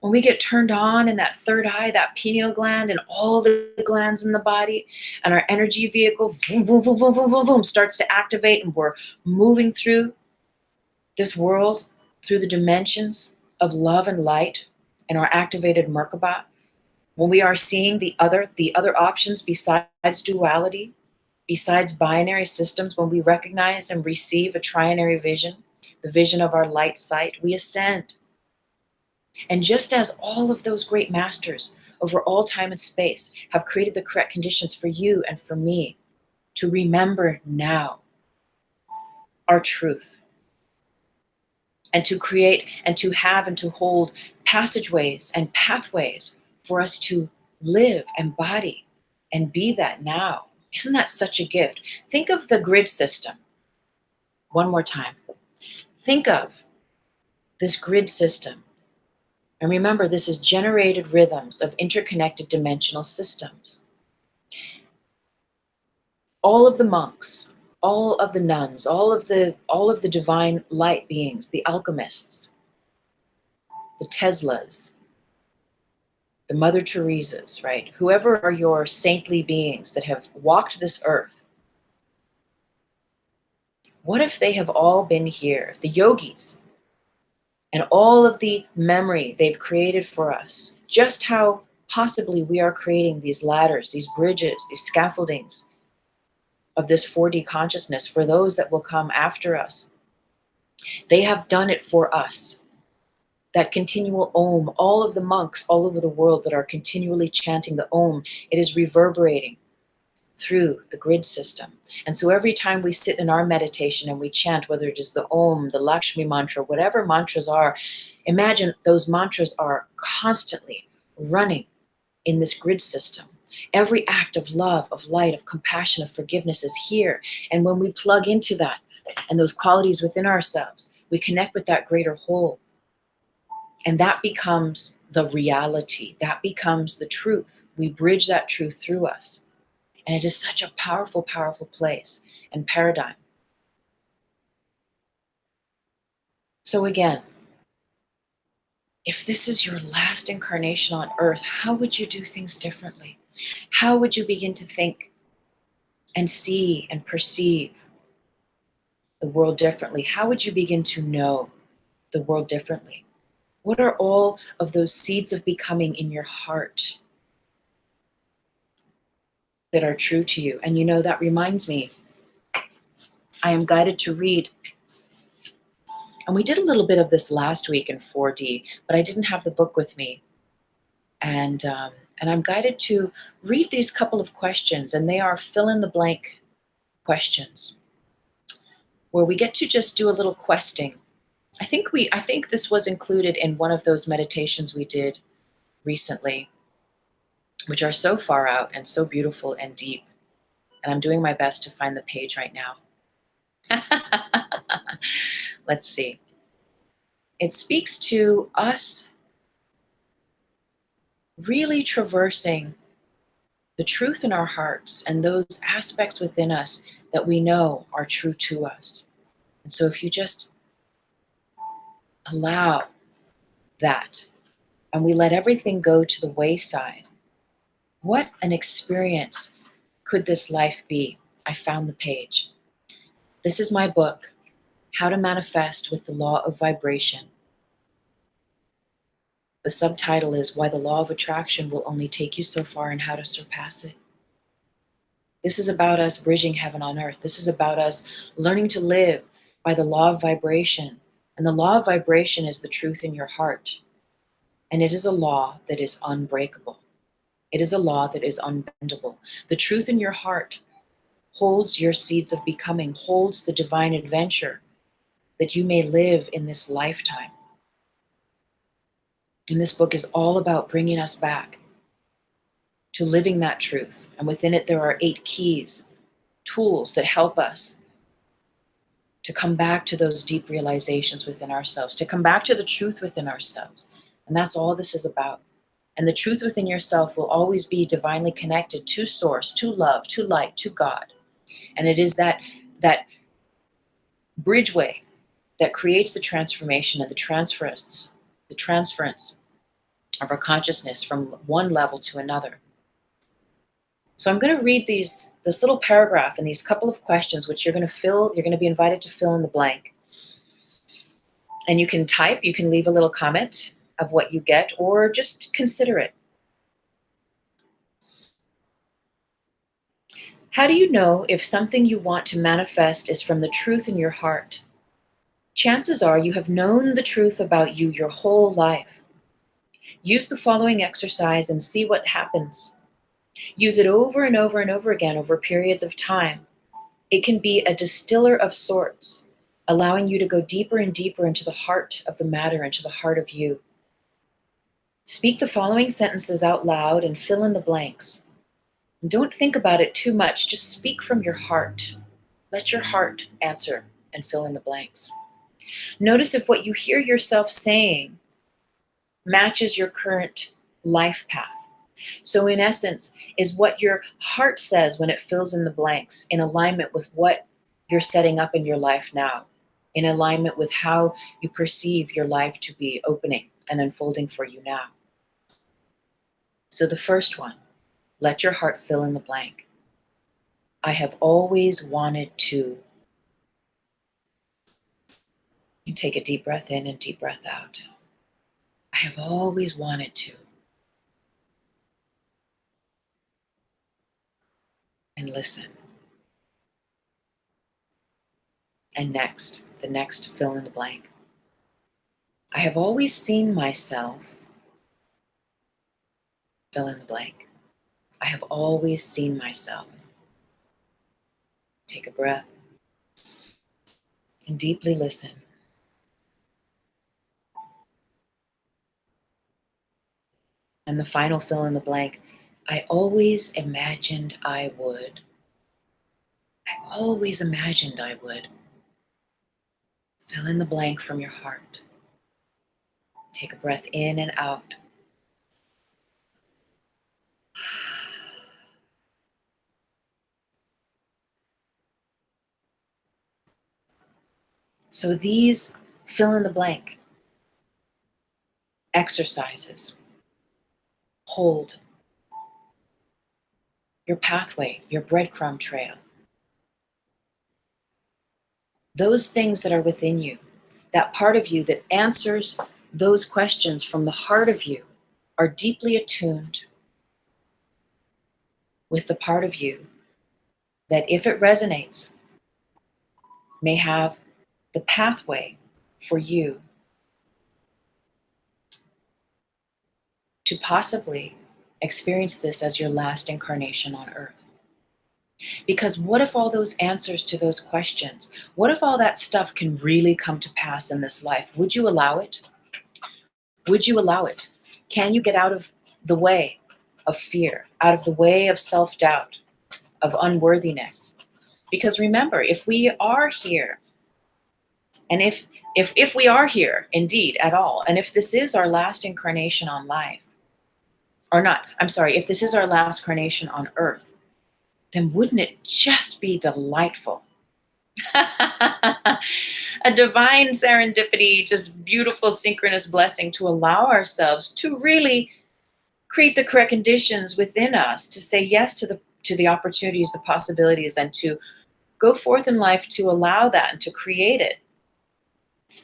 A: when we get turned on in that third eye, that pineal gland, and all the glands in the body, and our energy vehicle vroom, vroom, vroom, vroom, vroom, vroom, vroom, starts to activate, and we're moving through this world, through the dimensions of love and light in our activated Merkaba, when we are seeing the other options besides duality, besides binary systems, when we recognize and receive a trinary vision, the vision of our light sight, we ascend. And just as all of those great masters over all time and space have created the correct conditions for you and for me to remember now our truth, and to create and to have and to hold passageways and pathways for us to live, embody, and be that now. Isn't that such a gift? Think of the grid system one more time. Think of this grid system. And remember, this is generated rhythms of interconnected dimensional systems. All of the monks, all of the nuns, all of the divine light beings, the alchemists, the Teslas, the Mother Teresas, right? Whoever are your saintly beings that have walked this earth, what if they have all been here? The yogis, and all of the memory they've created for us, just how possibly we are creating these ladders, these bridges, these scaffoldings of this 4D consciousness for those that will come after us. They have done it for us. That continual Om, all of the monks all over the world that are continually chanting the Om, it is reverberating through the grid system. And so every time we sit in our meditation and we chant, whether it is the Om, the Lakshmi mantra, whatever mantras are, imagine those mantras are constantly running in this grid system. Every act of love, of light, of compassion, of forgiveness is here. And when we plug into that and those qualities within ourselves, we connect with that greater whole. And that becomes the reality. That becomes the truth. We bridge that truth through us. And it is such a powerful, powerful place and paradigm. So again, if this is your last incarnation on earth, how would you do things differently? How would you begin to think and see and perceive the world differently? How would you begin to know the world differently? What are all of those seeds of becoming in your heart that are true to you? And that reminds me, I am guided to read, and we did a little bit of this last week in 4D, but I didn't have the book with me. And I'm guided to read these couple of questions, and they are fill in the blank questions, where we get to just do a little questing. I think this was included in one of those meditations we did recently, which are so far out and so beautiful and deep. And I'm doing my best to find the page right now. Let's see. It speaks to us really traversing the truth in our hearts and those aspects within us that we know are true to us. And so if you just allow that and we let everything go to the wayside, what an experience could this life be? I found the page. This is my book, How to Manifest with the Law of Vibration. The subtitle is Why the Law of Attraction Will Only Take You So Far and How to Surpass It. This is about us bridging heaven on earth. This is about us learning to live by the law of vibration. And the law of vibration is the truth in your heart. And it is a law that is unbreakable. It is a law that is unbendable. The truth in your heart holds your seeds of becoming, holds the divine adventure that you may live in this lifetime. And this book is all about bringing us back to living that truth. And within it, there are 8 keys, tools that help us to come back to those deep realizations within ourselves, to come back to the truth within ourselves. And that's all this is about. And the truth within yourself will always be divinely connected to source, to love, to light, to God. And it is that bridgeway that creates the transformation and the transference of our consciousness from one level to another. So I'm going to read this little paragraph and these couple of questions, which you're going to be invited to fill in the blank. And you can type, you can leave a little comment of what you get, or just consider it. How do you know if something you want to manifest is from the truth in your heart? Chances are you have known the truth about you your whole life. Use the following exercise and see what happens. Use it over and over and over again over periods of time. It can be a distiller of sorts, allowing you to go deeper and deeper into the heart of the matter, into the heart of you. Speak the following sentences out loud and fill in the blanks. And don't think about it too much, just speak from your heart. Let your heart answer and fill in the blanks. Notice if what you hear yourself saying matches your current life path. So in essence, is what your heart says when it fills in the blanks in alignment with what you're setting up in your life now, in alignment with how you perceive your life to be opening and unfolding for you now. So the first one, let your heart fill in the blank. I have always wanted to. You take a deep breath in and deep breath out. I have always wanted to. And listen. And next, the next fill in the blank. I have always seen myself, fill in the blank. I have always seen myself. Take a breath and deeply listen. And the final fill in the blank. I always imagined I would. I always imagined I would. Fill in the blank from your heart. Take a breath in and out. So these fill in the blank exercises hold your pathway, your breadcrumb trail. Those things that are within you, that part of you that answers those questions from the heart of you, are deeply attuned with the part of you that, if it resonates, may have the pathway for you to possibly experience this as your last incarnation on earth. Because what if all those answers to those questions, what if all that stuff can really come to pass in this life? Would you allow it? Would you allow it? Can you get out of the way of fear, out of the way of self-doubt, of unworthiness? Because remember, if we are here, and if we are here indeed at all, and if this is our last incarnation on life, or not, I'm sorry, if this is our last incarnation on earth, then wouldn't it just be delightful? A divine serendipity, just beautiful synchronous blessing to allow ourselves to really create the correct conditions within us to say yes to the opportunities, the possibilities, and to go forth in life to allow that and to create it,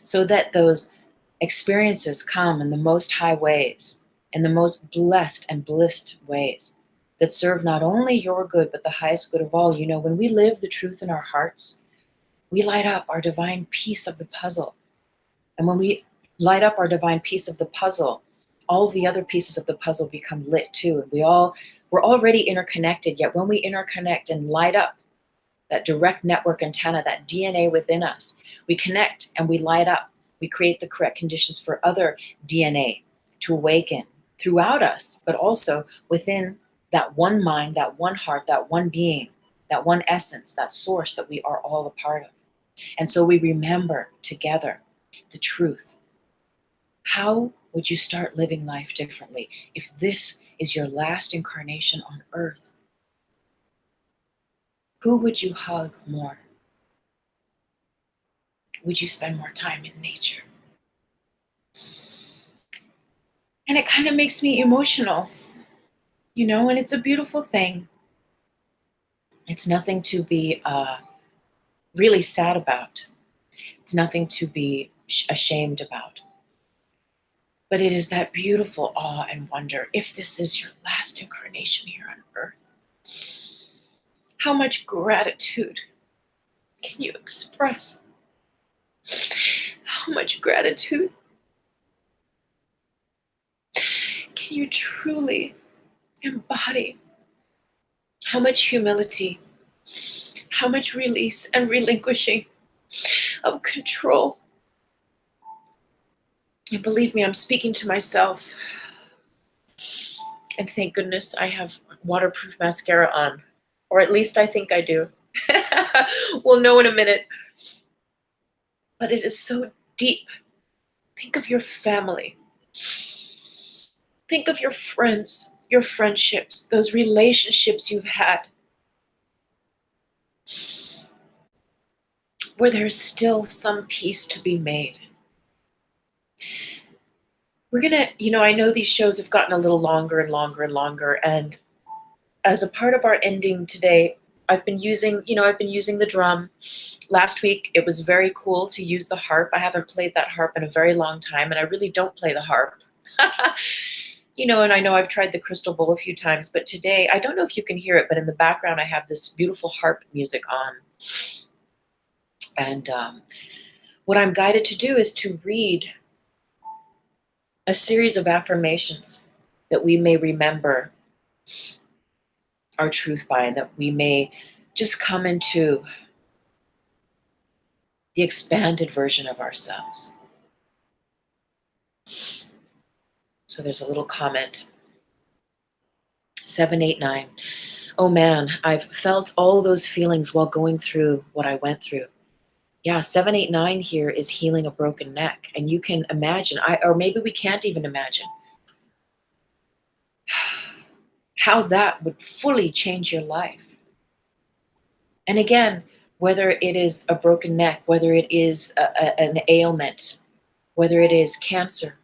A: so that those experiences come in the most high ways, in the most blessed and blissed ways that serve not only your good, but the highest good of all. You know, when we live the truth in our hearts, we light up our divine piece of the puzzle. And when we light up our divine piece of the puzzle, all of the other pieces of the puzzle become lit too. And we're already interconnected, yet when we interconnect and light up that direct network antenna, that DNA within us, we connect and we light up. We create the correct conditions for other DNA to awaken throughout us, but also within that one mind, that one heart, that one being, that one essence, that source that we are all a part of. And so we remember together the truth. How would you start living life differently if this is your last incarnation on earth? Who would you hug more? Would you spend more time in nature? And it kind of makes me emotional, you know, and it's a beautiful thing. It's nothing to be really sad about. It's nothing to be ashamed about. But it is that beautiful awe and wonder. If this is your last incarnation here on earth, how much gratitude can you express? How much gratitude can you truly embody? How much humility, how much release and relinquishing of control. And believe me, I'm speaking to myself. And thank goodness I have waterproof mascara on, or at least I think I do. We'll know in a minute. But it is so deep. Think of your family. Think of your friends, your friendships, those relationships you've had, where there's still some peace to be made. We're gonna, you know, I know these shows have gotten a little longer and longer and longer, and as a part of our ending today, I've been using the drum. Last week, it was very cool to use the harp. I haven't played that harp in a very long time, and I really don't play the harp. You know, and I know I've tried the crystal bowl a few times, but today, I don't know if you can hear it, but in the background, I have this beautiful harp music on. And what I'm guided to do is to read a series of affirmations that we may remember our truth by, and that we may just come into the expanded version of ourselves. So there's a little comment. 789. Oh man, I've felt all those feelings while going through what I went through. Yeah, 789 here is healing a broken neck. And you can imagine, or maybe we can't even imagine, how that would fully change your life. And again, whether it is a broken neck, whether it is an ailment, whether it is cancer,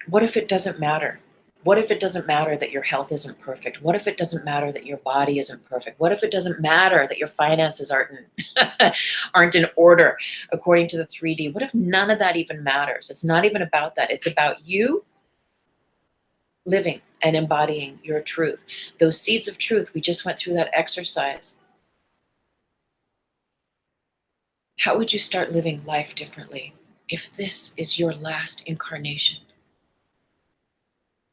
A: what if it doesn't matter? What if it doesn't matter that your health isn't perfect? What if it doesn't matter that your body isn't perfect? What if it doesn't matter that your finances aren't in order according to the 3D? What if none of that even matters? It's not even about that. It's about you living and embodying your truth. Those seeds of truth, we just went through that exercise. How would you start living life differently if this is your last incarnation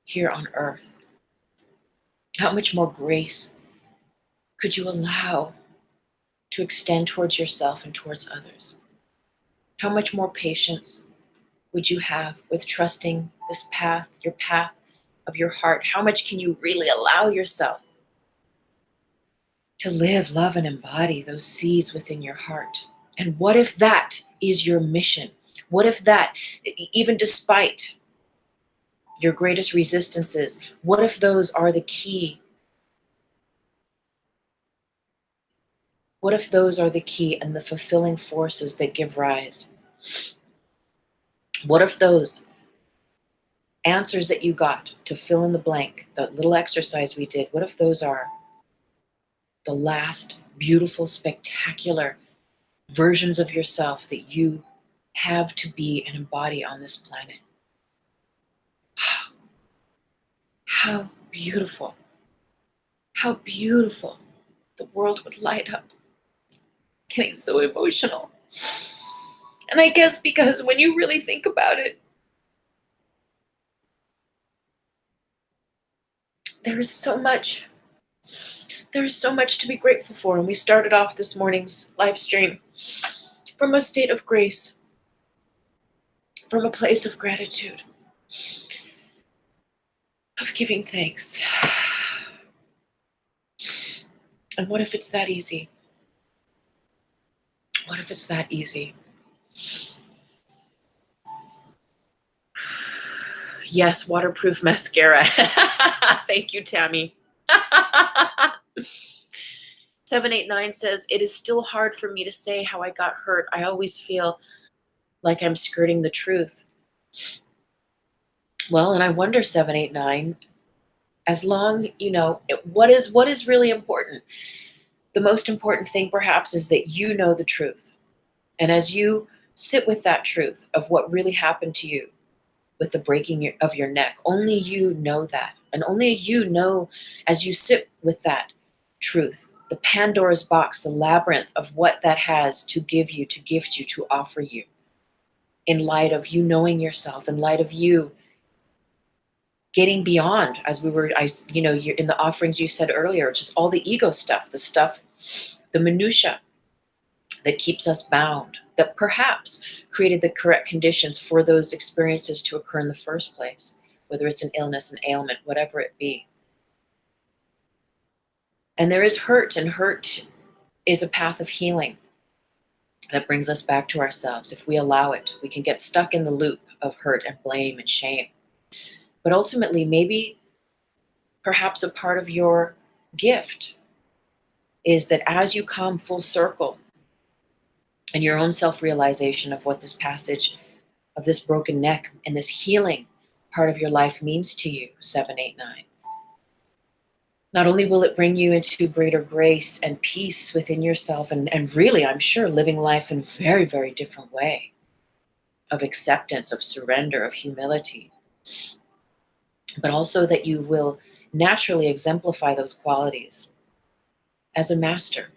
A: here on earth? How much more grace could you allow to extend towards yourself and towards others? How much more patience would you have with trusting this path, your path of your heart? How much can you really allow yourself to live, love, and embody those seeds within your heart? And what if that is your mission? What if that, even despite your greatest resistances, what if those are the key? What if those are the key and the fulfilling forces that give rise? What if those answers that you got to fill in the blank, the little exercise we did, what if those are the last beautiful, spectacular versions of yourself that you have to be and embody on this planet? How beautiful. How beautiful the world would light up. Getting so emotional. And I guess because when you really think about it, there is so much. There is so much to be grateful for. And we started off this morning's live stream from a state of grace, from a place of gratitude, of giving thanks. And what if it's that easy? What if it's that easy? Yes, waterproof mascara. Thank you, Tammy. 789 says, it is still hard for me to say how I got hurt. I always feel like I'm skirting the truth. Well, and I wonder, 789, as long, what is really important? The most important thing perhaps is that you know the truth. And as you sit with that truth of what really happened to you with the breaking of your neck, only you know that. And only you know, as you sit with that truth, the Pandora's box, the labyrinth of what that has to give you, to gift you, to offer you, in light of you knowing yourself, in light of you getting beyond, as we were, in the offerings you said earlier, just all the ego stuff, the minutia that keeps us bound, that perhaps created the correct conditions for those experiences to occur in the first place, whether it's an illness, an ailment, whatever it be. And there is hurt, and hurt is a path of healing that brings us back to ourselves. If we allow it, we can get stuck in the loop of hurt and blame and shame. But ultimately, maybe perhaps a part of your gift is that as you come full circle and your own self-realization of what this passage of this broken neck and this healing part of your life means to you, 789. Not only will it bring you into greater grace and peace within yourself, and really, I'm sure, living life in a very, very different way of acceptance, of surrender, of humility, but also that you will naturally exemplify those qualities as a master.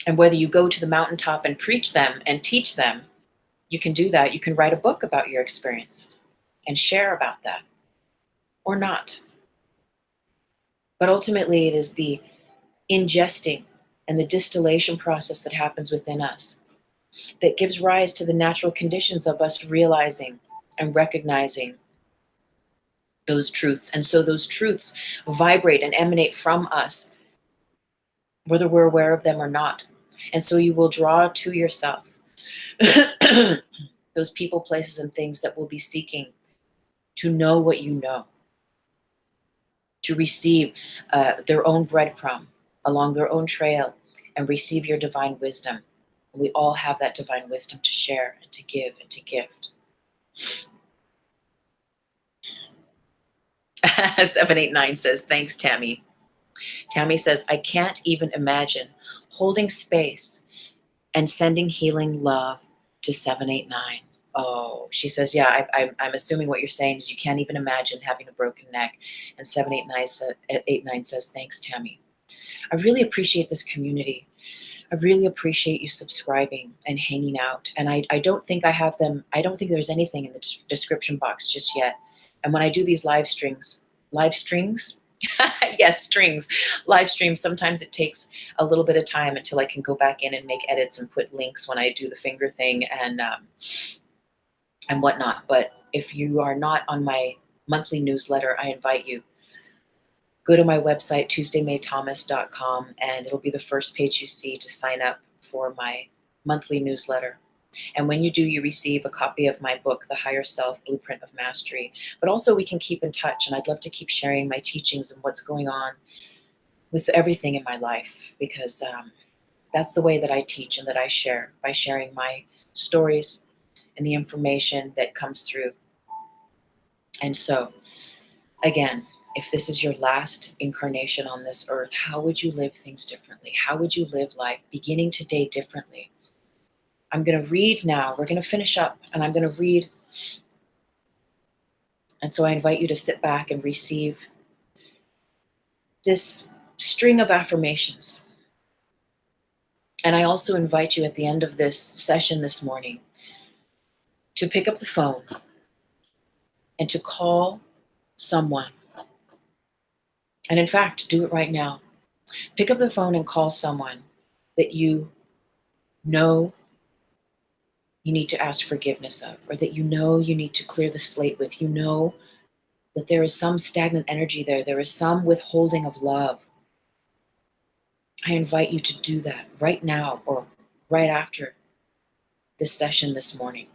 A: And whether you go to the mountaintop and preach them and teach them, you can do that. You can write a book about your experience and share about that, or not. But ultimately, it is the ingesting and the distillation process that happens within us that gives rise to the natural conditions of us realizing and recognizing those truths. And so those truths vibrate and emanate from us, whether we're aware of them or not. And so you will draw to yourself those people, places, and things that will be seeking to know what you know, to receive their own breadcrumb along their own trail and receive your divine wisdom. We all have that divine wisdom to share and to give and to gift. 789 says, thanks, Tammy. Tammy says, I can't even imagine holding space and sending healing love to 789. Oh, she says, yeah, I'm assuming what you're saying is you can't even imagine having a broken neck. And 789 says, thanks, Tammy. I really appreciate this community. I really appreciate you subscribing and hanging out. And I don't think I have them. I don't think there's anything in the description box just yet. And when I do these live streams, yes, strings, live streams, sometimes it takes a little bit of time until I can go back in and make edits and put links when I do the finger thing and whatnot. But if you are not on my monthly newsletter, I invite you. Go to my website, tuesdaymaythomas.com, and it'll be the first page you see to sign up for my monthly newsletter. And when you do, you receive a copy of my book, The Higher Self, Blueprint of Mastery. But also we can keep in touch, and I'd love to keep sharing my teachings and what's going on with everything in my life, because that's the way that I teach and that I share, by sharing my stories and the information that comes through. And so, again, if this is your last incarnation on this earth, how would you live things differently? How would you live life beginning today differently? I'm going to read now. We're going to finish up, and I'm going to read. And so I invite you to sit back and receive this string of affirmations. And I also invite you at the end of this session this morning to pick up the phone and to call someone. And in fact, do it right now. Pick up the phone and call someone that you know you need to ask forgiveness of, or that you know you need to clear the slate with. You know that there is some stagnant energy there. There is some withholding of love. I invite you to do that right now or right after this session this morning.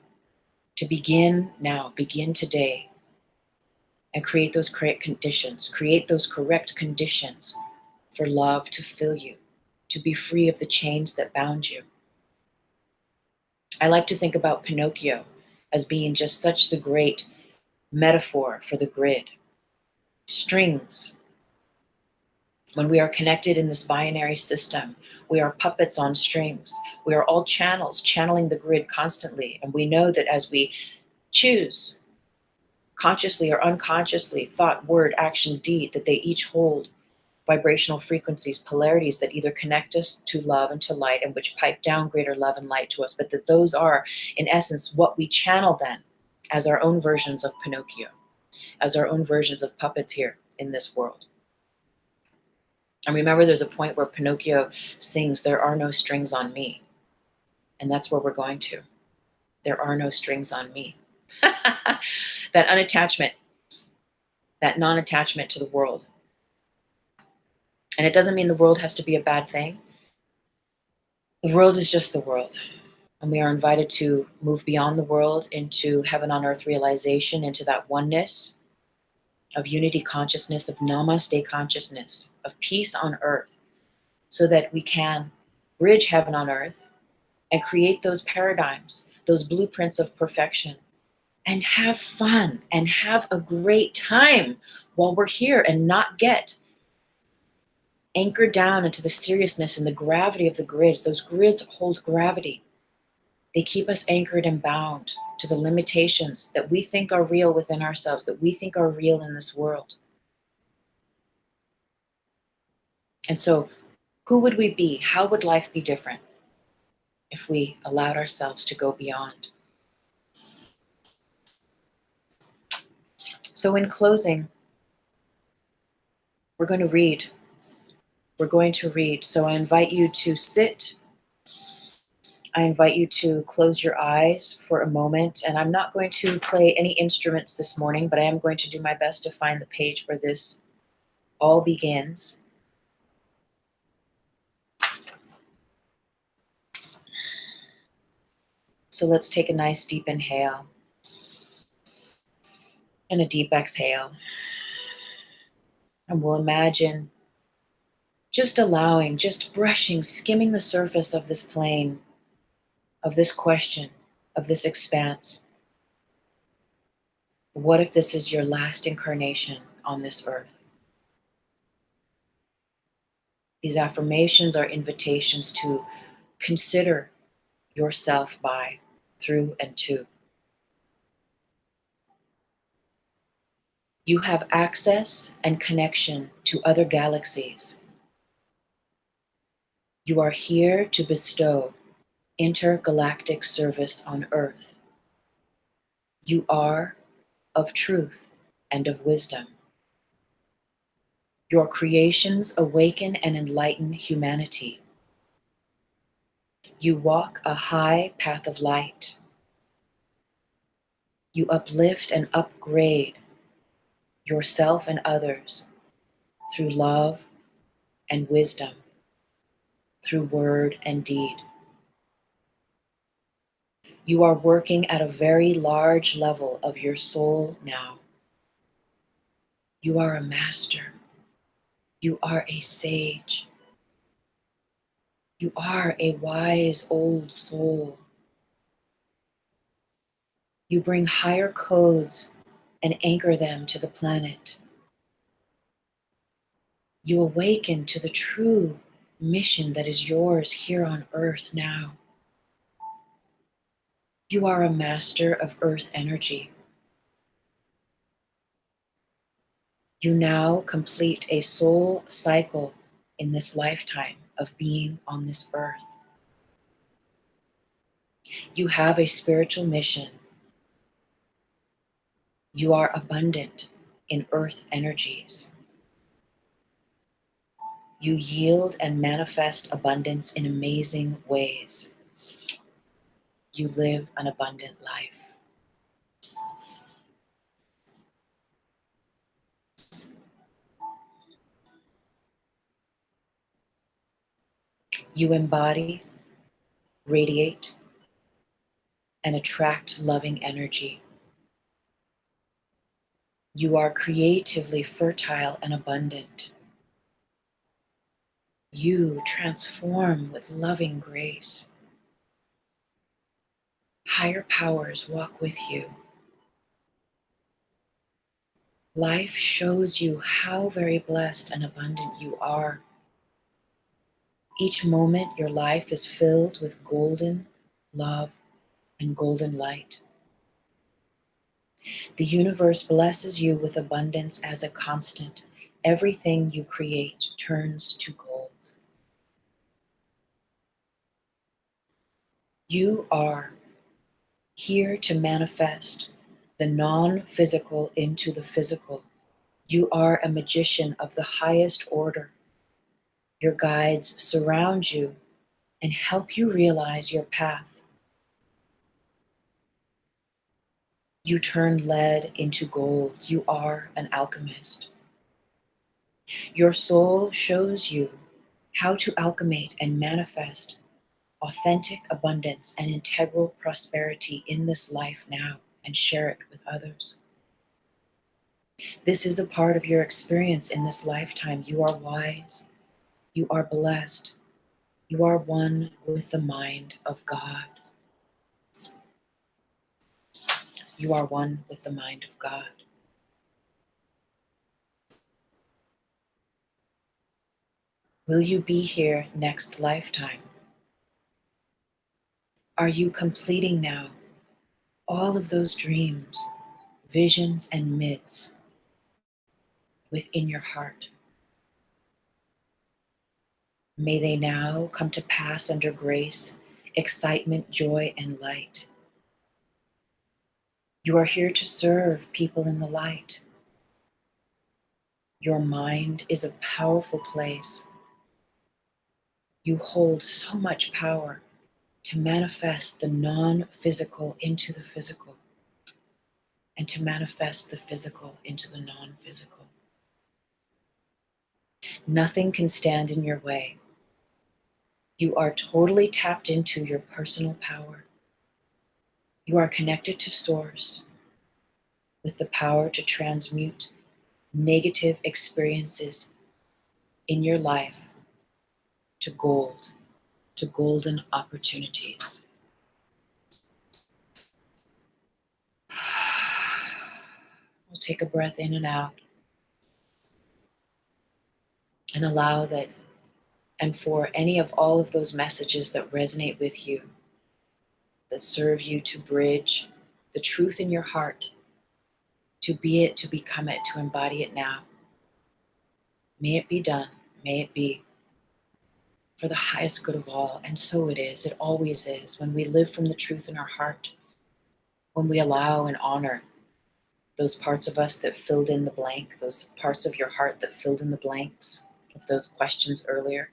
A: To begin now, begin today, and create those correct conditions. Create those correct conditions for love to fill you, to be free of the chains that bound you. I like to think about Pinocchio as being just such the great metaphor for the grid. Strings. When we are connected in this binary system, we are puppets on strings. We are all channels, channeling the grid constantly. And we know that as we choose, consciously or unconsciously, thought, word, action, deed, that they each hold vibrational frequencies, polarities that either connect us to love and to light, and which pipe down greater love and light to us, but that those are, in essence, what we channel then as our own versions of Pinocchio, as our own versions of puppets here in this world. And remember, there's a point where Pinocchio sings, "There are no strings on me." And that's where we're going to. There are no strings on me. That unattachment, that non-attachment to the world. And it doesn't mean the world has to be a bad thing. The world is just the world. And we are invited to move beyond the world into heaven on earth realization, into that oneness of unity consciousness, of namaste consciousness, of peace on earth, so that we can bridge heaven on earth and create those paradigms, those blueprints of perfection, and have fun and have a great time while we're here, and not get anchored down into the seriousness and the gravity of the grids. Those grids hold gravity. They keep us anchored and bound to the limitations that we think are real within ourselves, that we think are real in this world. And so, who would we be? How would life be different if we allowed ourselves to go beyond? So in closing, we're going to read. We're going to read. So I invite you to sit. I invite you to close your eyes for a moment. And I'm not going to play any instruments this morning, but I am going to do my best to find the page where this all begins. So let's take a nice deep inhale and a deep exhale. And we'll imagine just allowing, just brushing, skimming the surface of this plane, of this question, of this expanse. What if this is your last incarnation on this earth. These affirmations are invitations to consider yourself by, through, and to. You have access and connection to other galaxies. You are here to bestow intergalactic service on Earth. You are of truth and of wisdom. Your creations awaken and enlighten humanity. You walk a high path of light. You uplift and upgrade yourself and others through love and wisdom, through word and deed. You are working at a very large level of your soul now. You are a master. You are a sage. You are a wise old soul. You bring higher codes and anchor them to the planet. You awaken to the true mission that is yours here on Earth now. You are a master of Earth energy. You now complete a soul cycle in this lifetime of being on this earth. You have a spiritual mission. You are abundant in earth energies. You yield and manifest abundance in amazing ways. You live an abundant life. You embody, radiate, and attract loving energy. You are creatively fertile and abundant. You transform with loving grace. Higher powers walk with you. Life shows you how very blessed and abundant you are. Each moment your life is filled with golden love and golden light. The universe blesses you with abundance as a constant. Everything you create turns to gold. You are here to manifest the non-physical into the physical. You are a magician of the highest order. Your guides surround you and help you realize your path. You turn lead into gold. You are an alchemist. Your soul shows you how to alchemate and manifest authentic abundance and integral prosperity in this life now and share it with others. This is a part of your experience in this lifetime. You are wise. You are blessed. You are one with the mind of God. You are one with the mind of God. Will you be here next lifetime? Are you completing now all of those dreams, visions, and myths within your heart? May they now come to pass under grace, excitement, joy, and light. You are here to serve people in the light. Your mind is a powerful place. You hold so much power to manifest the non-physical into the physical, and to manifest the physical into the non-physical. Nothing can stand in your way. You are totally tapped into your personal power. You are connected to Source with the power to transmute negative experiences in your life to gold, to golden opportunities. We'll take a breath in and out. And allow that, and for any of all of those messages that resonate with you, that serve you to bridge the truth in your heart, to be it, to become it, to embody it now. May it be done. May it be for the highest good of all. And so it is. It always is. When we live from the truth in our heart, when we allow and honor those parts of us that filled in the blank, those parts of your heart that filled in the blanks of those questions earlier,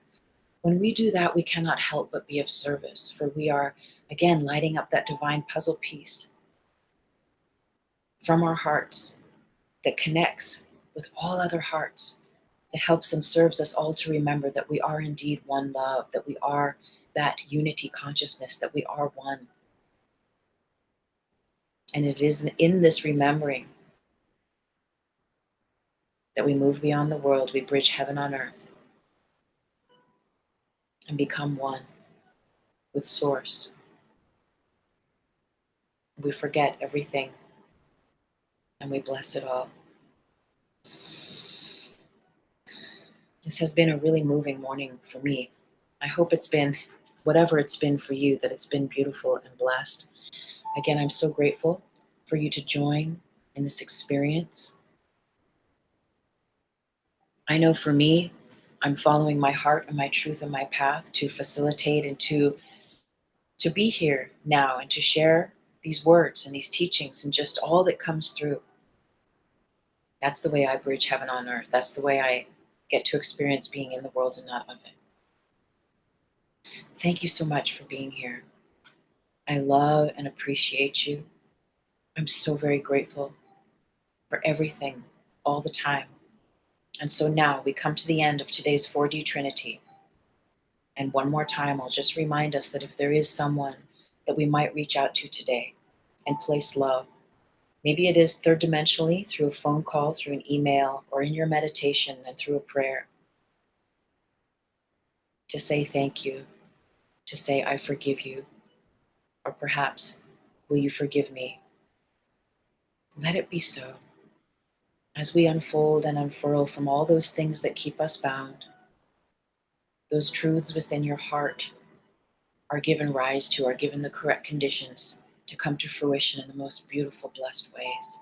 A: when we do that, we cannot help but be of service, for we are, again, lighting up that divine puzzle piece from our hearts that connects with all other hearts, that helps and serves us all to remember that we are indeed one love, that we are that unity consciousness, that we are one. And it is in this remembering that we move beyond the world, we bridge heaven on earth and become one with Source. We forget everything and we bless it all. This has been a really moving morning for me. I hope it's been, whatever it's been for you, that it's been beautiful and blessed. Again, I'm so grateful for you to join in this experience. I know for me, I'm following my heart and my truth and my path to facilitate and to be here now and to share these words and these teachings and just all that comes through. That's the way I bridge heaven on earth. That's the way I get to experience being in the world and not of it. Thank you so much for being here. I love and appreciate you. I'm so very grateful for everything, all the time. And so now we come to the end of today's 4D Trinity. And one more time, I'll just remind us that if there is someone that we might reach out to today and place love, maybe it is third dimensionally through a phone call, through an email, or in your meditation and through a prayer, to say thank you, to say I forgive you, or perhaps, will you forgive me? Let it be so. As we unfold and unfurl from all those things that keep us bound, those truths within your heart are given rise to, are given the correct conditions to come to fruition in the most beautiful, blessed ways.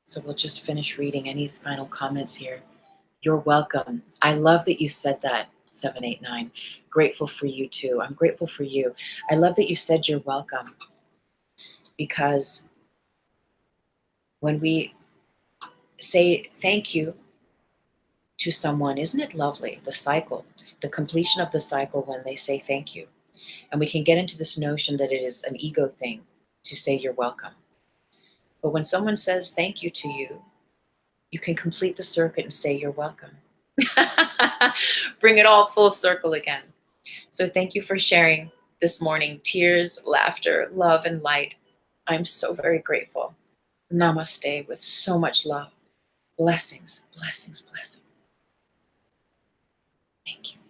A: So we'll just finish reading. Any final comments here? You're welcome. I love that you said that, 789. Grateful for you too. I'm grateful for you. I love that you said you're welcome, because when we say thank you to someone, isn't it lovely? The cycle, the completion of the cycle when they say thank you. And we can get into this notion that it is an ego thing to say you're welcome. But when someone says thank you to you, you can complete the circuit and say you're welcome. Bring it all full circle again. So thank you for sharing this morning. Tears, laughter, love, and light. I'm so very grateful. Namaste with so much love. Blessings, blessings, blessings. Thank you.